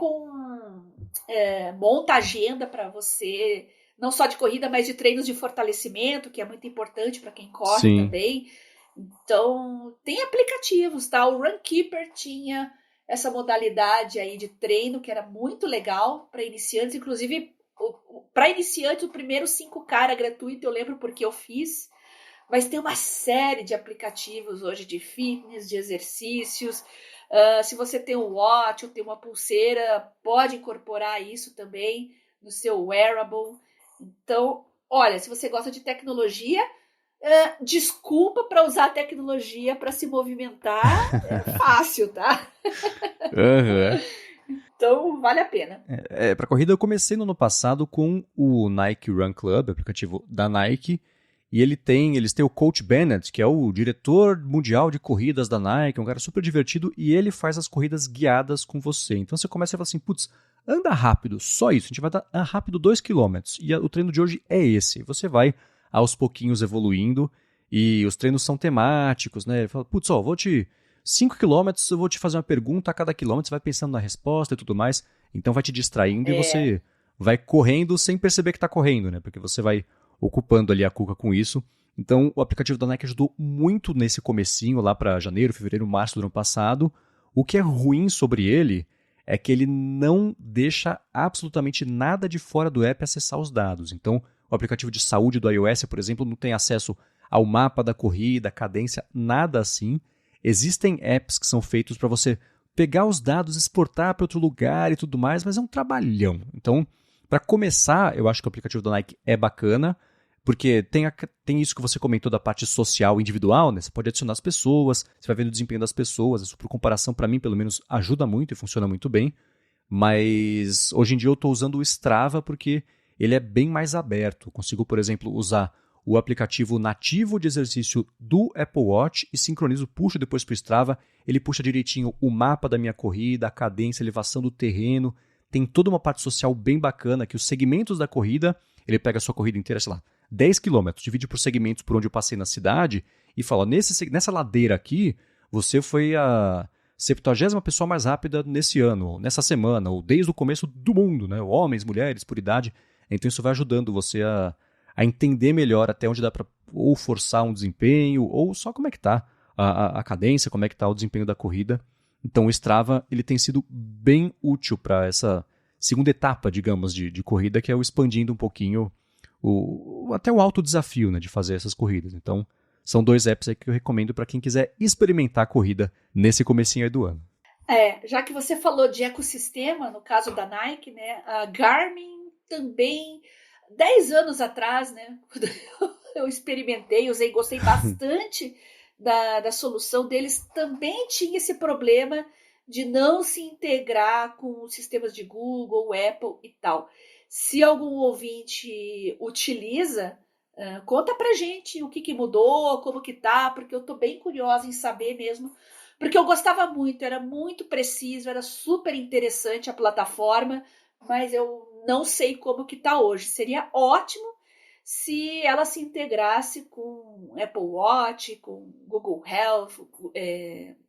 monta agenda para você, não só de corrida, mas de treinos de fortalecimento, que é muito importante para quem corre Sim. também. Então, tem aplicativos, tá? O Runkeeper tinha essa modalidade aí de treino, que era muito legal para iniciantes. Inclusive, para iniciantes, o primeiro 5K era gratuito, eu lembro porque eu fiz. Mas tem uma série de aplicativos hoje de fitness, de exercícios. Se você tem um watch ou tem uma pulseira, pode incorporar isso também no seu wearable. Então, olha, se você gosta de tecnologia, desculpa para usar a tecnologia para se movimentar, é fácil, tá? Aham. Então, vale a pena. Para corrida eu comecei no ano passado com o Nike Run Club, aplicativo da Nike, e eles têm o Coach Bennett, que é o diretor mundial de corridas da Nike, um cara super divertido, e ele faz as corridas guiadas com você. Então você começa a falar assim, putz, anda rápido, só isso, a gente vai dar rápido 2 km, e o treino de hoje é esse. Você vai aos pouquinhos evoluindo, e os treinos são temáticos, né? Ele fala, putz, 5 km, eu vou te fazer uma pergunta a cada quilômetro, você vai pensando na resposta e tudo mais, então vai te distraindo e você vai correndo sem perceber que está correndo, né? Porque você vai ocupando ali a cuca com isso. Então, o aplicativo da Nike ajudou muito nesse comecinho, lá para janeiro, fevereiro, março do ano passado. O que é ruim sobre ele é que ele não deixa absolutamente nada de fora do app acessar os dados. Então, o aplicativo de saúde do iOS, por exemplo, não tem acesso ao mapa da corrida, cadência, nada assim. Existem apps que são feitos para você pegar os dados, exportar para outro lugar e tudo mais, mas é um trabalhão. Então, para começar, eu acho que o aplicativo da Nike é bacana, porque tem isso que você comentou da parte social individual, né? Você pode adicionar as pessoas, você vai vendo o desempenho das pessoas, isso por comparação, para mim, pelo menos, ajuda muito e funciona muito bem. Mas hoje em dia eu estou usando o Strava porque ele é bem mais aberto. Eu consigo, por exemplo, usar o aplicativo nativo de exercício do Apple Watch e sincronizo, puxo depois para o Strava, ele puxa direitinho o mapa da minha corrida, a cadência, a elevação do terreno. Tem toda uma parte social bem bacana, que os segmentos da corrida, ele pega a sua corrida inteira, sei lá, 10 km, divide por segmentos por onde eu passei na cidade e fala, nessa ladeira aqui, você foi a 70ª pessoa mais rápida nesse ano, nessa semana, ou desde o começo do mundo, né? Homens, mulheres, por idade. Então isso vai ajudando você a entender melhor até onde dá para ou forçar um desempenho, ou só como é que está a cadência, como é que está o desempenho da corrida. Então o Strava ele tem sido bem útil para essa segunda etapa, digamos, de corrida, que é o expandindo um pouquinho até o alto desafio, né, de fazer essas corridas. Então são 2 apps aí que eu recomendo para quem quiser experimentar a corrida nesse comecinho aí do ano. Já que você falou de ecossistema, no caso da Nike, né, a Garmin também, 10 anos atrás, né, quando eu experimentei, usei, gostei bastante da solução deles, também tinha esse problema de não se integrar com os sistemas de Google, Apple e tal. Se algum ouvinte utiliza, conta pra gente o que mudou, como que tá, porque eu tô bem curiosa em saber mesmo, porque eu gostava muito, era muito preciso, era super interessante a plataforma, mas eu não sei como que tá hoje. Seria ótimo se ela se integrasse com Apple Watch, com Google Health,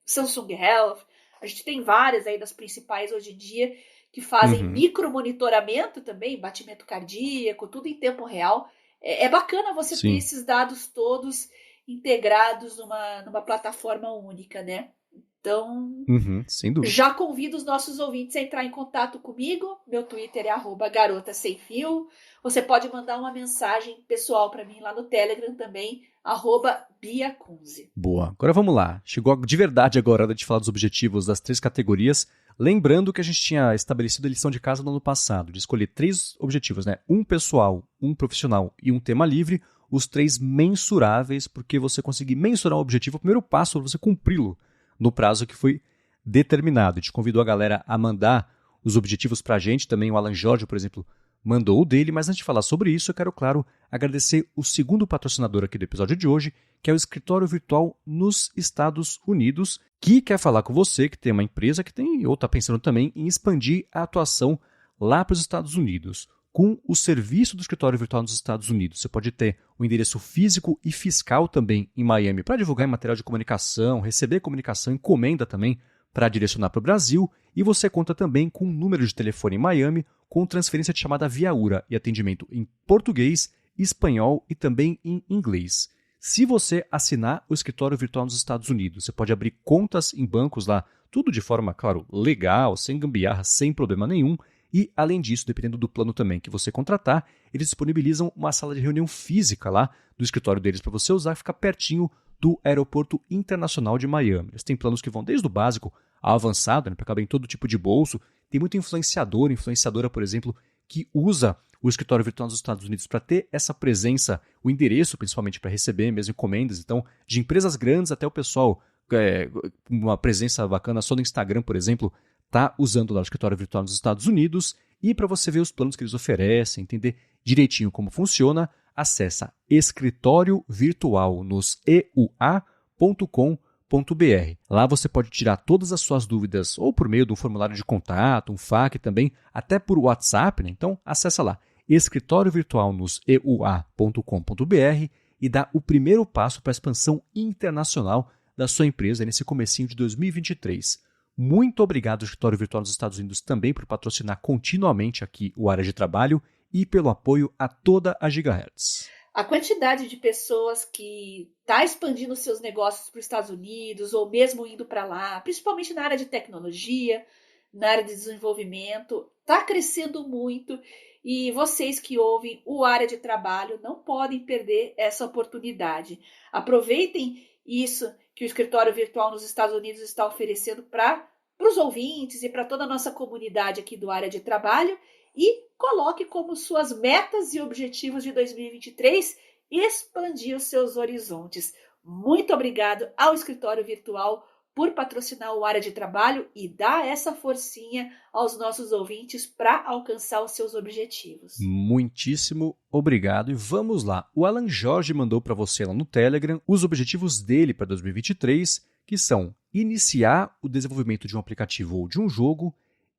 Samsung Health. A gente tem várias aí das principais hoje em dia que fazem micromonitoramento também, batimento cardíaco, tudo em tempo real. É bacana você ter esses dados todos integrados numa plataforma única, né? Então, sem dúvida. Já convido os nossos ouvintes a entrar em contato comigo. Meu Twitter é @garota_sem-fio. Você pode mandar uma mensagem pessoal para mim lá no Telegram também, @biacunze. Boa. Agora vamos lá. Chegou de verdade agora a hora de falar dos objetivos das 3 categorias. Lembrando que a gente tinha estabelecido a lição de casa no ano passado, de escolher 3 objetivos, né? Um pessoal, um profissional e um tema livre. Os 3 mensuráveis, porque você conseguir mensurar um objetivo, o primeiro passo é você cumpri-lo no prazo que foi determinado. A gente convidou a galera a mandar os objetivos para a gente, também o Alan Jorge, por exemplo, mandou o dele, mas antes de falar sobre isso, eu quero, claro, agradecer o segundo patrocinador aqui do episódio de hoje, que é o Escritório Virtual nos Estados Unidos, que quer falar com você, que tem uma empresa que tem, ou está pensando também em expandir a atuação lá para os Estados Unidos. com o serviço do escritório virtual nos Estados Unidos. Você pode ter o endereço físico e fiscal também em Miami para divulgar material de comunicação, receber comunicação, encomenda também para direcionar para o Brasil. E você conta também com um número de telefone em Miami com transferência de chamada via URA e atendimento em português, espanhol e também em inglês. Se você assinar o escritório virtual nos Estados Unidos, você pode abrir contas em bancos lá, tudo de forma, claro, legal, sem gambiarra, sem problema nenhum. E, além disso, dependendo do plano também que você contratar, eles disponibilizam uma sala de reunião física lá do escritório deles para você usar, ficar pertinho do Aeroporto Internacional de Miami. Eles têm planos que vão desde o básico ao avançado, para caber em todo tipo de bolso. Tem muito influenciadora, por exemplo, que usa o escritório virtual nos Estados Unidos para ter essa presença, o endereço principalmente para receber mesmo encomendas. Então, de empresas grandes até o pessoal, uma presença bacana só no Instagram, por exemplo, está usando lá o escritório virtual nos Estados Unidos. E para você ver os planos que eles oferecem, entender direitinho como funciona, acessa escritório virtual nos eua.com.br. Lá você pode tirar todas as suas dúvidas ou por meio de um formulário de contato, um FAQ também, até por WhatsApp, né? Então acessa lá escritório virtual nos eua.com.br e dá o primeiro passo para a expansão internacional da sua empresa nesse comecinho de 2023. Muito obrigado, Escritório Virtual dos Estados Unidos, também por patrocinar continuamente aqui o Área de Trabalho e pelo apoio a toda a Gigahertz. A quantidade de pessoas que está expandindo seus negócios para os Estados Unidos ou mesmo indo para lá, principalmente na área de tecnologia, na área de desenvolvimento, está crescendo muito e vocês que ouvem o Área de Trabalho não podem perder essa oportunidade. Aproveitem isso que o escritório virtual nos Estados Unidos está oferecendo para os ouvintes e para toda a nossa comunidade aqui do Área de Trabalho e coloque como suas metas e objetivos de 2023 expandir os seus horizontes. Muito obrigado ao escritório virtual por patrocinar o Área de Trabalho e dar essa forcinha aos nossos ouvintes para alcançar os seus objetivos. Muitíssimo obrigado. E vamos lá. O Alan Jorge mandou para você lá no Telegram os objetivos dele para 2023, que são iniciar o desenvolvimento de um aplicativo ou de um jogo,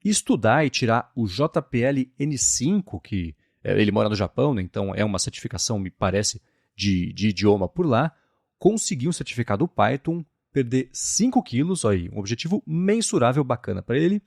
estudar e tirar o JPL N5, que ele mora no Japão, né? Então é uma certificação, me parece, de idioma por lá, conseguir um certificado Python, perder 5 quilos, aí, um objetivo mensurável bacana para ele,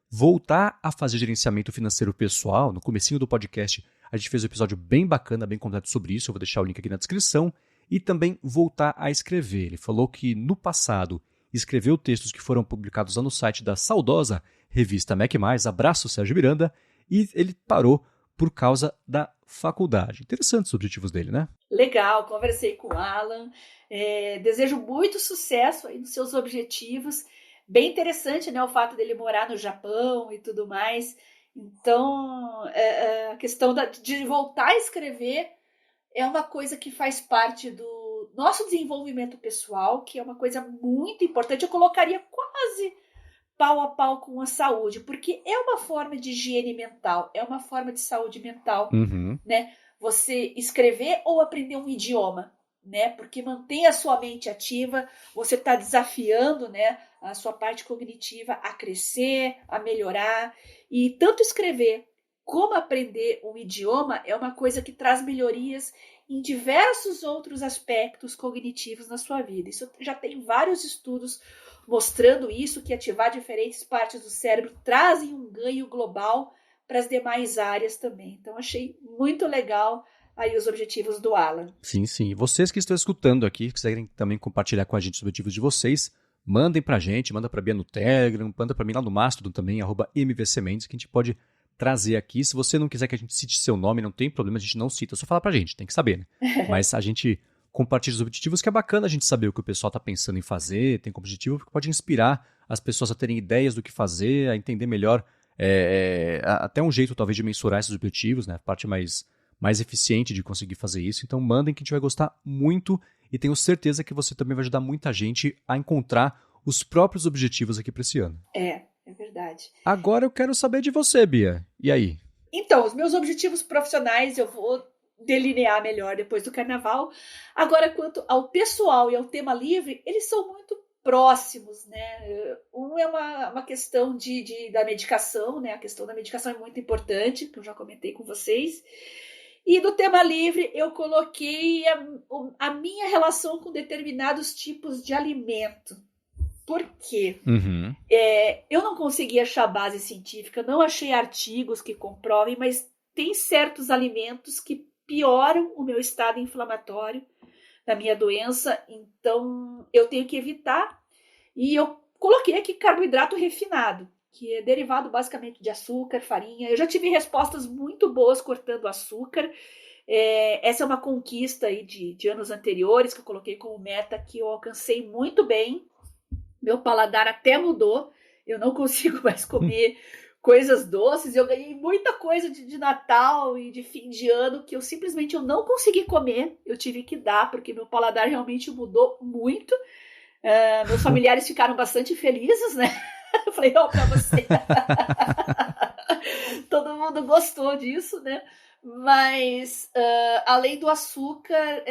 voltar a fazer gerenciamento financeiro pessoal. No comecinho do podcast a gente fez um episódio bem bacana, bem completo sobre isso, eu vou deixar o link aqui na descrição, e também voltar a escrever. Ele falou que no passado escreveu textos que foram publicados lá no site da saudosa revista Mac+, abraço Sérgio Miranda, e ele parou por causa da faculdade. Interessantes os objetivos dele, né? Legal, conversei com o Alan, desejo muito sucesso aí nos seus objetivos, bem interessante, né, o fato dele morar no Japão e tudo mais, então a questão de voltar a escrever é uma coisa que faz parte do nosso desenvolvimento pessoal, que é uma coisa muito importante, eu colocaria quase pau a pau com a saúde, porque é uma forma de higiene mental, é uma forma de saúde mental, né? Você escrever ou aprender um idioma, né? Porque mantém a sua mente ativa, você está desafiando, né, a sua parte cognitiva a crescer, a melhorar, e tanto escrever como aprender um idioma é uma coisa que traz melhorias em diversos outros aspectos cognitivos na sua vida. Isso já tem vários estudos mostrando isso, que ativar diferentes partes do cérebro trazem um ganho global para as demais áreas também. Então, achei muito legal aí os objetivos do Alan. Sim, sim. E vocês que estão escutando aqui, que quiserem também compartilhar com a gente os objetivos de vocês, mandem pra gente, manda pra Bia no Telegram, manda pra mim lá no Mastodon também, @MVCMendes, que a gente pode trazer aqui. Se você não quiser que a gente cite seu nome, não tem problema, a gente não cita, só fala pra gente, tem que saber, né? Mas a gente compartilha os objetivos, que é bacana a gente saber o que o pessoal está pensando em fazer, tem como objetivo, porque pode inspirar as pessoas a terem ideias do que fazer, a entender melhor, até um jeito talvez de mensurar esses objetivos, né? A parte mais eficiente de conseguir fazer isso. Então mandem, que a gente vai gostar muito, e tenho certeza que você também vai ajudar muita gente a encontrar os próprios objetivos aqui para esse ano. É verdade. Agora eu quero saber de você, Bia. E aí? Então, os meus objetivos profissionais eu vou delinear melhor depois do carnaval. Agora, quanto ao pessoal e ao tema livre, eles são muito próximos, né? Um é uma questão da medicação, né? A questão da medicação é muito importante, que eu já comentei com vocês. E do tema livre, eu coloquei a minha relação com determinados tipos de alimento. Por quê? Uhum. Eu não consegui achar base científica, não achei artigos que comprovem, mas tem certos alimentos que pioram o meu estado inflamatório da minha doença, então eu tenho que evitar. E eu coloquei aqui carboidrato refinado, que é derivado basicamente de açúcar, farinha. Eu já tive respostas muito boas cortando açúcar. Essa é uma conquista aí de anos anteriores que eu coloquei como meta, que eu alcancei muito bem. Meu paladar até mudou. Eu não consigo mais comer coisas doces. Eu ganhei muita coisa de Natal e de fim de ano que eu simplesmente não consegui comer. Eu tive que dar, porque meu paladar realmente mudou muito. Meus familiares ficaram bastante felizes, né? Eu falei, pra você. Todo mundo gostou disso, né? Mas, além do açúcar,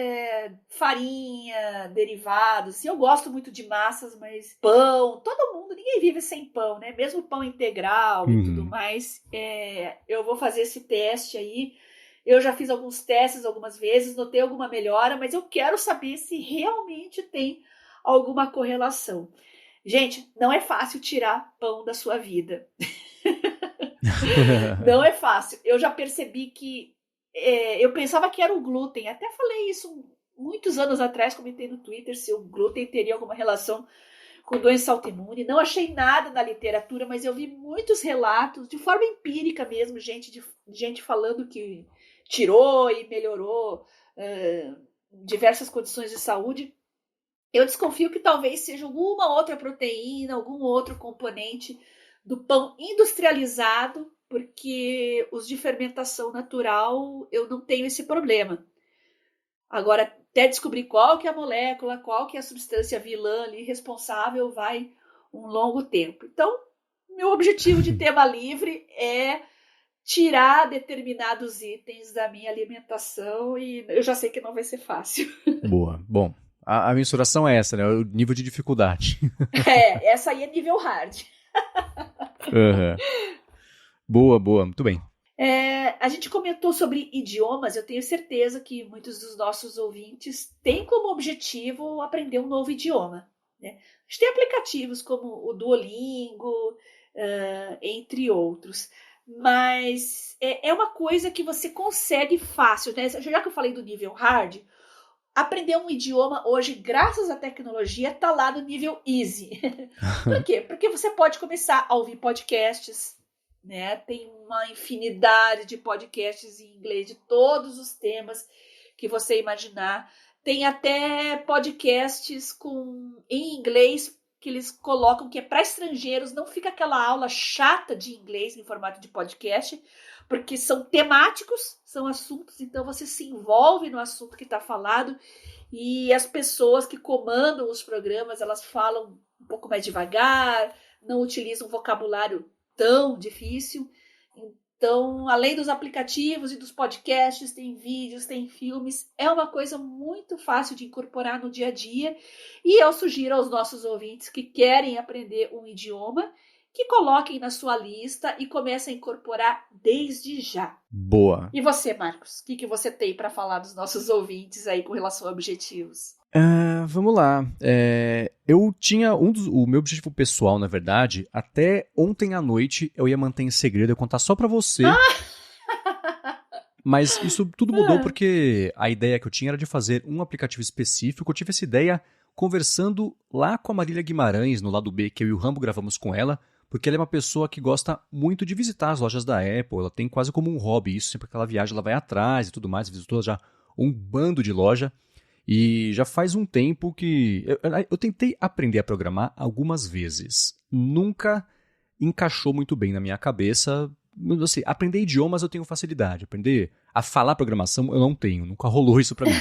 farinha, derivados. Eu gosto muito de massas, mas pão, todo mundo, ninguém vive sem pão, né? Mesmo pão integral e tudo mais. Eu vou fazer esse teste aí. Eu já fiz alguns testes algumas vezes, notei alguma melhora, mas eu quero saber se realmente tem alguma correlação. Gente, não é fácil tirar pão da sua vida. Não é fácil. Eu já percebi que eu pensava que era o glúten. Até falei isso muitos anos atrás, comentei no Twitter se o glúten teria alguma relação com doença autoimune. Não achei nada na literatura, mas eu vi muitos relatos, de forma empírica mesmo, gente falando que tirou e melhorou diversas condições de saúde. Eu desconfio que talvez seja alguma outra proteína, algum outro componente do pão industrializado, porque os de fermentação natural eu não tenho esse problema. Agora, até descobrir qual que é a molécula, qual que é a substância vilã ali responsável, vai um longo tempo. Então, meu objetivo de tema livre é tirar determinados itens da minha alimentação e eu já sei que não vai ser fácil. Boa. Bom, a mensuração é essa, né? O nível de dificuldade. Essa aí é nível hard. Uhum. Boa, muito bem. A gente comentou sobre idiomas, eu tenho certeza que muitos dos nossos ouvintes têm como objetivo aprender um novo idioma, né? A gente tem aplicativos como o Duolingo, entre outros, mas é uma coisa que você consegue fácil, né? Já que eu falei do nível hard, aprender um idioma hoje, graças à tecnologia, está lá no nível easy. Por quê? Porque você pode começar a ouvir podcasts, né? Tem uma infinidade de podcasts em inglês de todos os temas que você imaginar. Tem até podcasts em inglês que eles colocam que é para estrangeiros, não fica aquela aula chata de inglês em formato de podcast, porque são temáticos, são assuntos, então você se envolve no assunto que está falado e as pessoas que comandam os programas, elas falam um pouco mais devagar, não utilizam vocabulário tão difícil. Então, além dos aplicativos e dos podcasts, tem vídeos, tem filmes. É uma coisa muito fácil de incorporar no dia a dia. E eu sugiro aos nossos ouvintes que querem aprender um idioma, que coloquem na sua lista e comecem a incorporar desde já. Boa. E você, Marcos? O que você tem para falar dos nossos ouvintes aí com relação a objetivos? Vamos lá. Eu tinha o meu objetivo pessoal, na verdade, até ontem à noite eu ia manter em segredo, eu ia contar só pra você. Mas isso tudo mudou porque a ideia que eu tinha era de fazer um aplicativo específico. Eu tive essa ideia conversando lá com a Marília Guimarães, no lado B, que eu e o Rambo gravamos com ela, porque ela é uma pessoa que gosta muito de visitar as lojas da Apple. Ela tem quase como um hobby isso, sempre que ela viaja ela vai atrás e tudo mais, visitou já um bando de loja. E já faz um tempo que eu tentei aprender a programar algumas vezes. Nunca encaixou muito bem na minha cabeça. Assim, aprender idiomas eu tenho facilidade. Aprender a falar programação eu não tenho. Nunca rolou isso pra mim.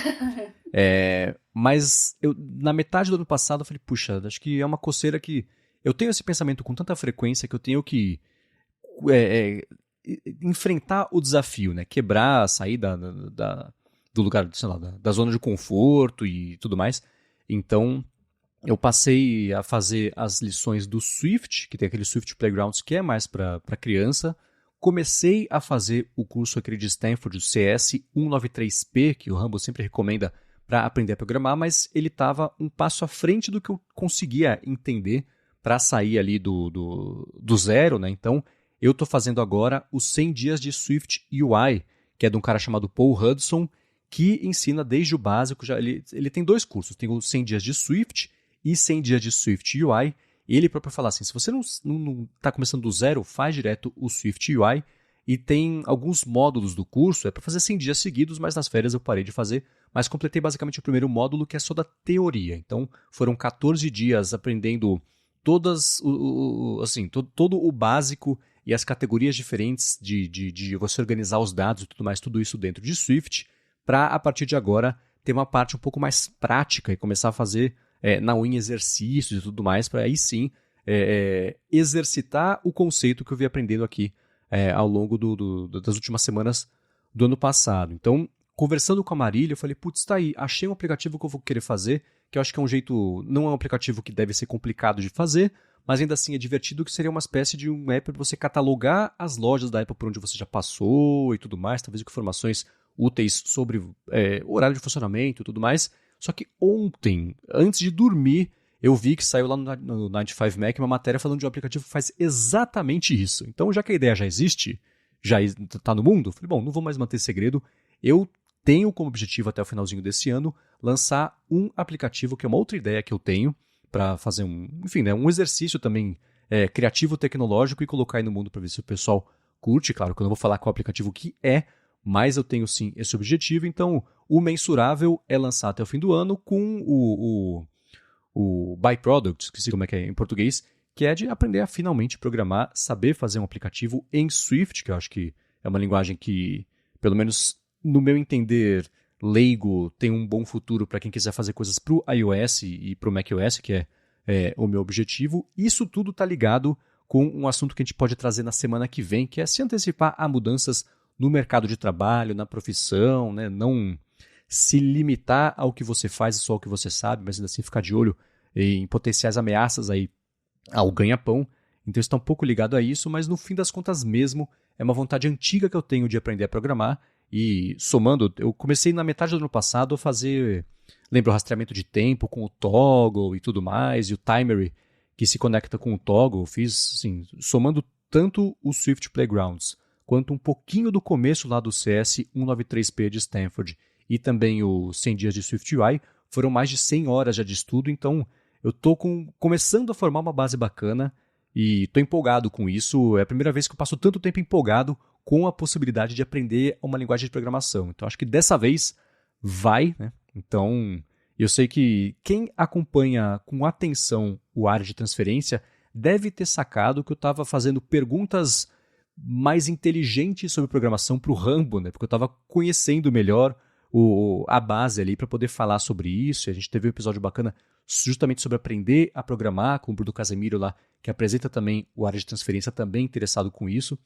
Mas na metade do ano passado eu falei, puxa, acho que é uma coceira que... Eu tenho esse pensamento com tanta frequência que eu tenho que enfrentar o desafio, né? Quebrar, sair do lugar, sei lá, da zona de conforto e tudo mais. Então, eu passei a fazer as lições do Swift, que tem aquele Swift Playgrounds que é mais para criança. Comecei a fazer o curso aquele de Stanford, o CS 193P, que o Rambo sempre recomenda para aprender a programar, mas ele estava um passo à frente do que eu conseguia entender para sair ali do zero, né? Então, eu estou fazendo agora os 100 dias de Swift UI, que é de um cara chamado Paul Hudson, que ensina desde o básico. Ele tem 2 cursos, tem os 100 dias de Swift e 100 dias de Swift UI. Ele próprio fala assim, se você não está começando do zero, faz direto o Swift UI. E tem alguns módulos do curso, é para fazer 100 dias seguidos, mas nas férias eu parei de fazer. Mas completei basicamente o primeiro módulo, que é só da teoria. Então, foram 14 dias aprendendo todo o básico e as categorias diferentes de você organizar os dados e tudo mais, tudo isso dentro de Swift, para, a partir de agora, ter uma parte um pouco mais prática e começar a fazer na unha exercícios e tudo mais, para aí sim exercitar o conceito que eu vi aprendendo aqui ao longo das últimas semanas do ano passado. Então, conversando com a Marília, eu falei, putz, tá aí, achei um aplicativo que eu vou querer fazer, que eu acho que é um jeito, não é um aplicativo que deve ser complicado de fazer, mas ainda assim é divertido, que seria uma espécie de um app para você catalogar as lojas da Apple por onde você já passou e tudo mais, talvez com informações úteis sobre o horário de funcionamento e tudo mais. Só que ontem, antes de dormir, eu vi que saiu lá no 95Mac uma matéria falando de um aplicativo que faz exatamente isso. Então, já que a ideia já existe, já está no mundo, falei, bom, não vou mais manter segredo. Eu tenho como objetivo até o finalzinho desse ano lançar um aplicativo, que é uma outra ideia que eu tenho, para fazer um exercício também criativo, tecnológico, e colocar aí no mundo para ver se o pessoal curte. Claro que eu não vou falar qual aplicativo que é, mas eu tenho sim esse objetivo. Então, o mensurável é lançar até o fim do ano com o byproduct, esqueci como é que é em português, que é de aprender a finalmente programar, saber fazer um aplicativo em Swift, que eu acho que é uma linguagem que, pelo menos no meu entender leigo, tem um bom futuro para quem quiser fazer coisas para o iOS e para o macOS, que é o meu objetivo. Isso tudo está ligado com um assunto que a gente pode trazer na semana que vem, que é se antecipar a mudanças no mercado de trabalho, na profissão, né? Não se limitar ao que você faz e só ao que você sabe, mas ainda assim ficar de olho em potenciais ameaças aí ao ganha-pão. Então está um pouco ligado a isso, mas no fim das contas mesmo, é uma vontade antiga que eu tenho de aprender a programar. E somando, eu comecei na metade do ano passado a fazer, lembra, o rastreamento de tempo com o toggle e tudo mais, e o timer que se conecta com o toggle. Fiz, assim, somando tanto o Swift Playgrounds quanto um pouquinho do começo lá do CS 193P de Stanford e também o 100 dias de Swift UI, foram mais de 100 horas já de estudo. Então eu estou começando a formar uma base bacana e estou empolgado com isso. É a primeira vez que eu passo tanto tempo empolgado com a possibilidade de aprender uma linguagem de programação. Então acho que dessa vez vai, né? Então eu sei que quem acompanha com atenção o área de transferência deve ter sacado que eu estava fazendo perguntas mais inteligentes sobre programação para o Rambo, né? Porque eu estava conhecendo melhor a base ali para poder falar sobre isso. E a gente teve um episódio bacana justamente sobre aprender a programar com o Bruno Casemiro lá, que apresenta também o área de transferência, também interessado com isso.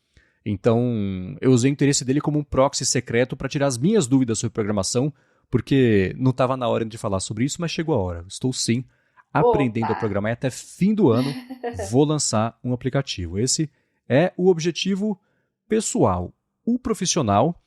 Então, eu usei o interesse dele como um proxy secreto para tirar as minhas dúvidas sobre programação, porque não estava na hora de falar sobre isso, mas chegou a hora. Estou sim aprendendo a programar e até fim do ano vou lançar um aplicativo. Esse é o objetivo pessoal. O profissional,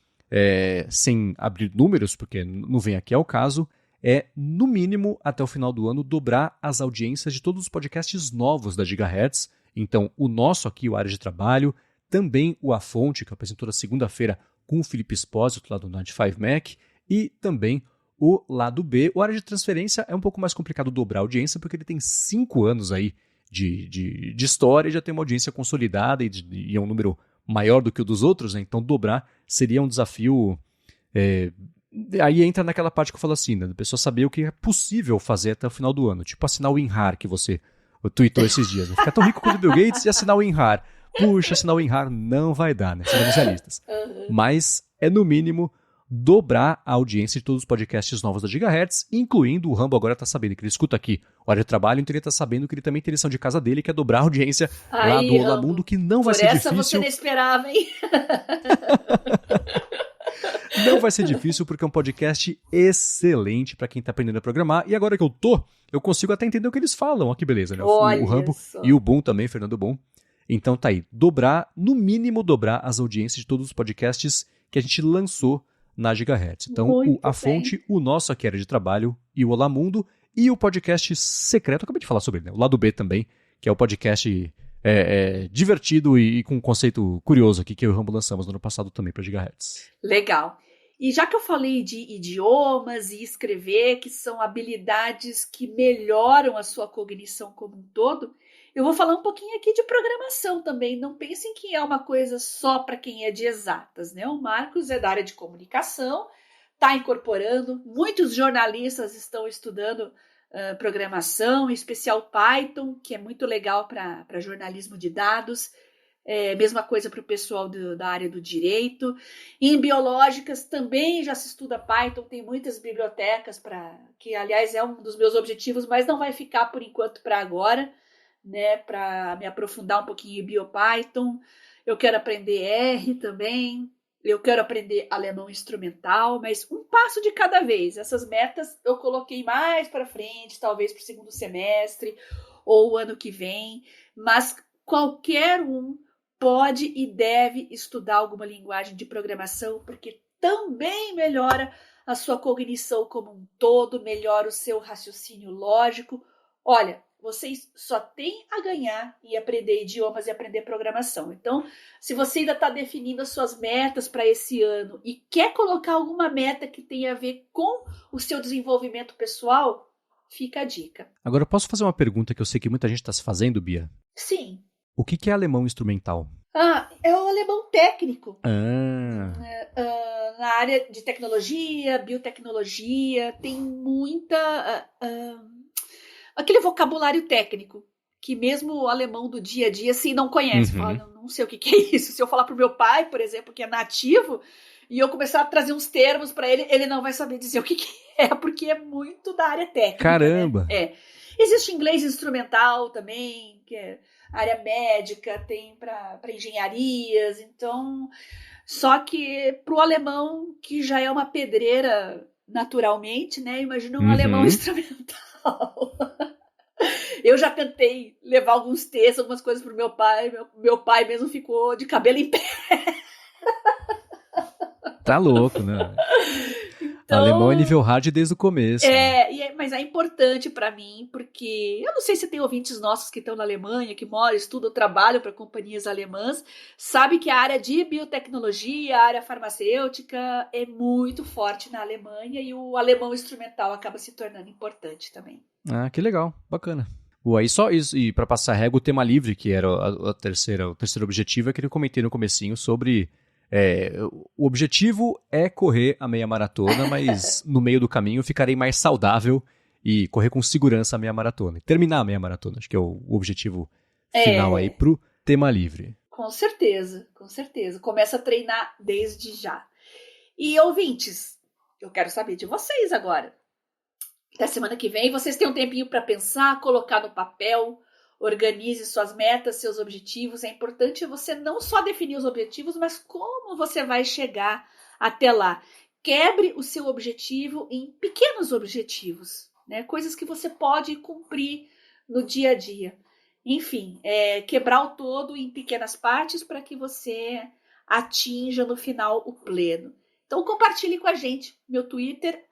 sem abrir números, porque não vem aqui ao caso, é, no mínimo, até o final do ano, dobrar as audiências de todos os podcasts novos da Gigahertz. Então, o nosso aqui, o Área de Trabalho, também o A Fonte, que eu apresento toda segunda-feira com o Felipe Espósito, lá do 95Mac, e também o Lado B. O Área de Transferência é um pouco mais complicado dobrar a audiência, porque ele tem 5 anos aí de história e já tem uma audiência consolidada e é um número maior do que o dos outros, né? Então dobrar seria um desafio. Aí entra naquela parte que eu falo assim, né? Da pessoa saber o que é possível fazer até o final do ano. Tipo assinar o WinRAR que você tweetou esses dias. Né? Ficar tão rico quanto o Bill Gates e assinar o WinRAR. Puxa, assinar o WinRAR não vai dar, né? Sejamos realistas. Mas é no mínimo dobrar a audiência de todos os podcasts novos da Gigahertz, incluindo o Rambo agora tá sabendo que ele escuta aqui o Área de Trabalho, então ele tá sabendo que ele também tem lição de casa dele, que é dobrar a audiência lá do Olá Mundo, que não vai ser difícil. Por essa você não esperava, hein? Não vai ser difícil porque é um podcast excelente para quem tá aprendendo a programar. E agora que eu consigo até entender o que eles falam. Olha que beleza, né? Olha O Rambo só. e o Boom também, Fernando Boom. Então tá aí, no mínimo dobrar as audiências de todos os podcasts que a gente lançou na Gigahertz. Então, Muito a bem. fonte, o nosso Aqui Era de Trabalho e o Olá Mundo e o podcast secreto, acabei de falar sobre ele, né? O Lado B também, que é o podcast divertido e com um conceito curioso aqui que eu e o Rambo lançamos no ano passado também para Gigahertz. Legal. E já que eu falei de idiomas e escrever, que são habilidades que melhoram a sua cognição como um todo, eu vou falar um pouquinho aqui de programação também. Não pensem que é uma coisa só para quem é de exatas, né? O Marcos é da área de comunicação, está incorporando. Muitos jornalistas estão estudando programação, em especial Python, que é muito legal para jornalismo de dados. Mesma coisa para o pessoal da área do direito. Em biológicas também já se estuda Python, tem muitas bibliotecas, que aliás é um dos meus objetivos, mas não vai ficar por enquanto para agora, né, para me aprofundar um pouquinho em BioPython. Eu quero aprender R também, eu quero aprender alemão instrumental, mas um passo de cada vez. Essas metas eu coloquei mais para frente, talvez para o segundo semestre ou o ano que vem, mas qualquer um pode e deve estudar alguma linguagem de programação, porque também melhora a sua cognição como um todo, melhora o seu raciocínio lógico. Olha, vocês só têm a ganhar em aprender idiomas e aprender programação. Então, se você ainda está definindo as suas metas para esse ano e quer colocar alguma meta que tenha a ver com o seu desenvolvimento pessoal, fica a dica. Agora, eu posso fazer uma pergunta que eu sei que muita gente está se fazendo, Bia? Sim. O que é alemão instrumental? É o alemão técnico. Ah. Na área de tecnologia, biotecnologia, tem muita... aquele vocabulário técnico, que mesmo o alemão do dia a dia, assim, não conhece. Fala, não sei o que é isso. Se eu falar pro meu pai, por exemplo, que é nativo, e eu começar a trazer uns termos para ele, ele não vai saber dizer o que é, porque é muito da área técnica. Caramba! Né? Existe inglês instrumental também, que é área médica, tem para engenharias, então... Só que para o alemão, que já é uma pedreira naturalmente, né? Imagina um alemão instrumental. Eu já tentei levar alguns textos, algumas coisas pro meu pai. Meu pai mesmo ficou de cabelo em pé. Tá louco, né? Então, alemão é nível hard desde o começo. Mas é importante para mim, porque eu não sei se tem ouvintes nossos que estão na Alemanha, que moram, estudam, trabalham para companhias alemãs, sabe que a área de biotecnologia, a área farmacêutica é muito forte na Alemanha e o alemão instrumental acaba se tornando importante também. Ah, que legal, bacana. Aí só isso, e para passar a régua, o tema livre, que era o terceiro objetivo, é que eu comentei no comecinho sobre... o objetivo é correr a meia maratona, mas no meio do caminho ficarei mais saudável e correr com segurança a meia maratona. E terminar a meia maratona, acho que é o objetivo final aí pro tema livre. Com certeza, com certeza. Começa a treinar desde já. E ouvintes, eu quero saber de vocês agora. Da semana que vem, vocês têm um tempinho para pensar, colocar no papel... Organize suas metas, seus objetivos. É importante você não só definir os objetivos, mas como você vai chegar até lá. Quebre o seu objetivo em pequenos objetivos, né? Coisas que você pode cumprir no dia a dia. Enfim, quebrar o todo em pequenas partes para que você atinja no final o pleno. Então compartilhe com a gente, meu Twitter,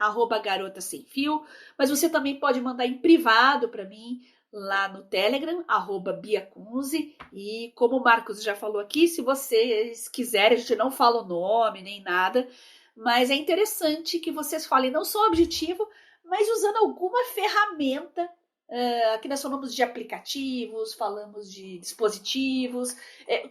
@garotasemfio, mas você também pode mandar em privado para mim, lá no Telegram, @biacunze, e como o Marcos já falou aqui, se vocês quiserem, a gente não fala o nome nem nada, mas é interessante que vocês falem não só o objetivo, mas usando alguma ferramenta. Aqui nós falamos de aplicativos, falamos de dispositivos,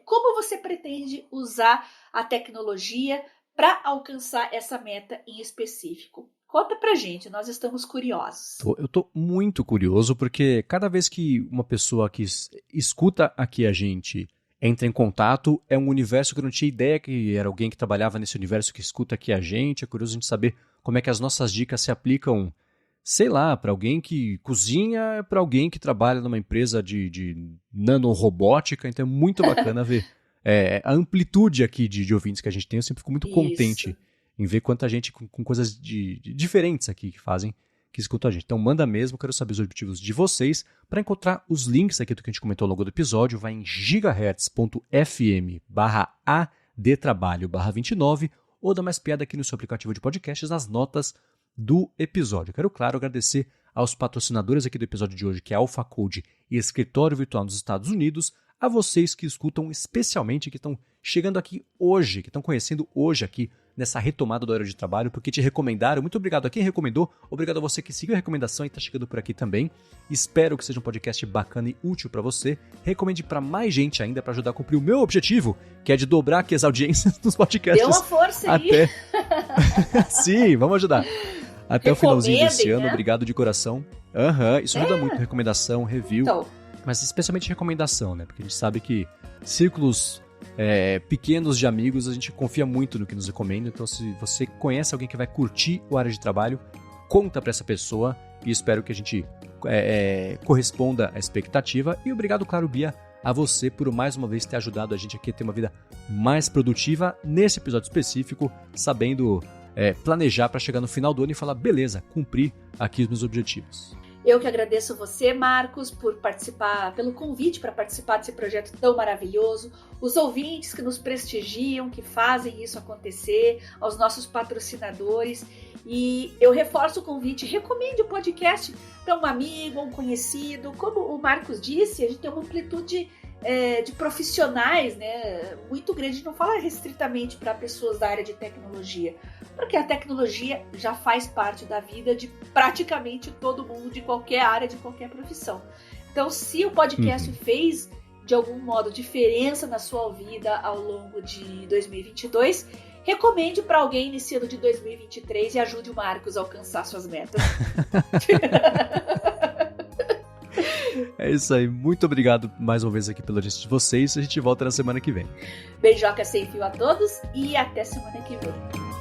como você pretende usar a tecnologia para alcançar essa meta em específico. Conta pra gente, nós estamos curiosos. Eu tô muito curioso porque cada vez que uma pessoa que escuta aqui a gente entra em contato, é um universo que eu não tinha ideia que era alguém que trabalhava nesse universo que escuta aqui a gente. É curioso a gente saber como é que as nossas dicas se aplicam, sei lá, para alguém que cozinha, para alguém que trabalha numa empresa de nanorobótica. Então é muito bacana ver a amplitude aqui de ouvintes que a gente tem. Eu sempre fico muito contente em ver quanta gente com coisas diferentes aqui que escutam a gente. Então manda mesmo, quero saber os objetivos de vocês. Para encontrar os links aqui do que a gente comentou ao longo do episódio, vai em gigahertz.fm/adtrabalho/29 ou dá mais piada aqui no seu aplicativo de podcasts nas notas do episódio. Quero, claro, agradecer aos patrocinadores aqui do episódio de hoje, que é a AlphaCode e Escritório Virtual nos Estados Unidos, a vocês que escutam especialmente, que estão chegando aqui hoje, que estão conhecendo hoje aqui nessa retomada do horário de trabalho, porque te recomendaram. Muito obrigado a quem recomendou, obrigado a você que seguiu a recomendação e está chegando por aqui também. Espero que seja um podcast bacana e útil para você. Recomende para mais gente ainda para ajudar a cumprir o meu objetivo, que é de dobrar aqui as audiências dos podcasts. Deu uma força aí. Sim, vamos ajudar. Até o finalzinho desse ano, obrigado de coração. Isso ajuda muito, recomendação, review, então. Mas especialmente recomendação, né? Porque a gente sabe que círculos pequenos de amigos, a gente confia muito no que nos recomenda. Então, se você conhece alguém que vai curtir o área de trabalho, conta para essa pessoa e espero que a gente corresponda à expectativa. E obrigado, claro, Bia, a você por mais uma vez ter ajudado a gente aqui a ter uma vida mais produtiva nesse episódio específico, sabendo planejar para chegar no final do ano e falar, beleza, cumpri aqui os meus objetivos. Eu que agradeço você, Marcos, por participar, pelo convite para participar desse projeto tão maravilhoso, os ouvintes que nos prestigiam, que fazem isso acontecer, aos nossos patrocinadores. E eu reforço o convite, recomende o podcast para um amigo, um conhecido. Como o Marcos disse, a gente tem uma amplitude de profissionais, né, muito grande. A gente não fala restritamente para pessoas da área de tecnologia, porque a tecnologia já faz parte da vida de praticamente todo mundo, de qualquer área, de qualquer profissão. Então, se o podcast fez, de algum modo, diferença na sua vida ao longo de 2022, recomende para alguém iniciando de 2023 e ajude o Marcos a alcançar suas metas. É isso aí, muito obrigado mais uma vez aqui pela audiência de vocês. A gente volta na semana que vem. Beijoca sem fio a todos e até semana que vem.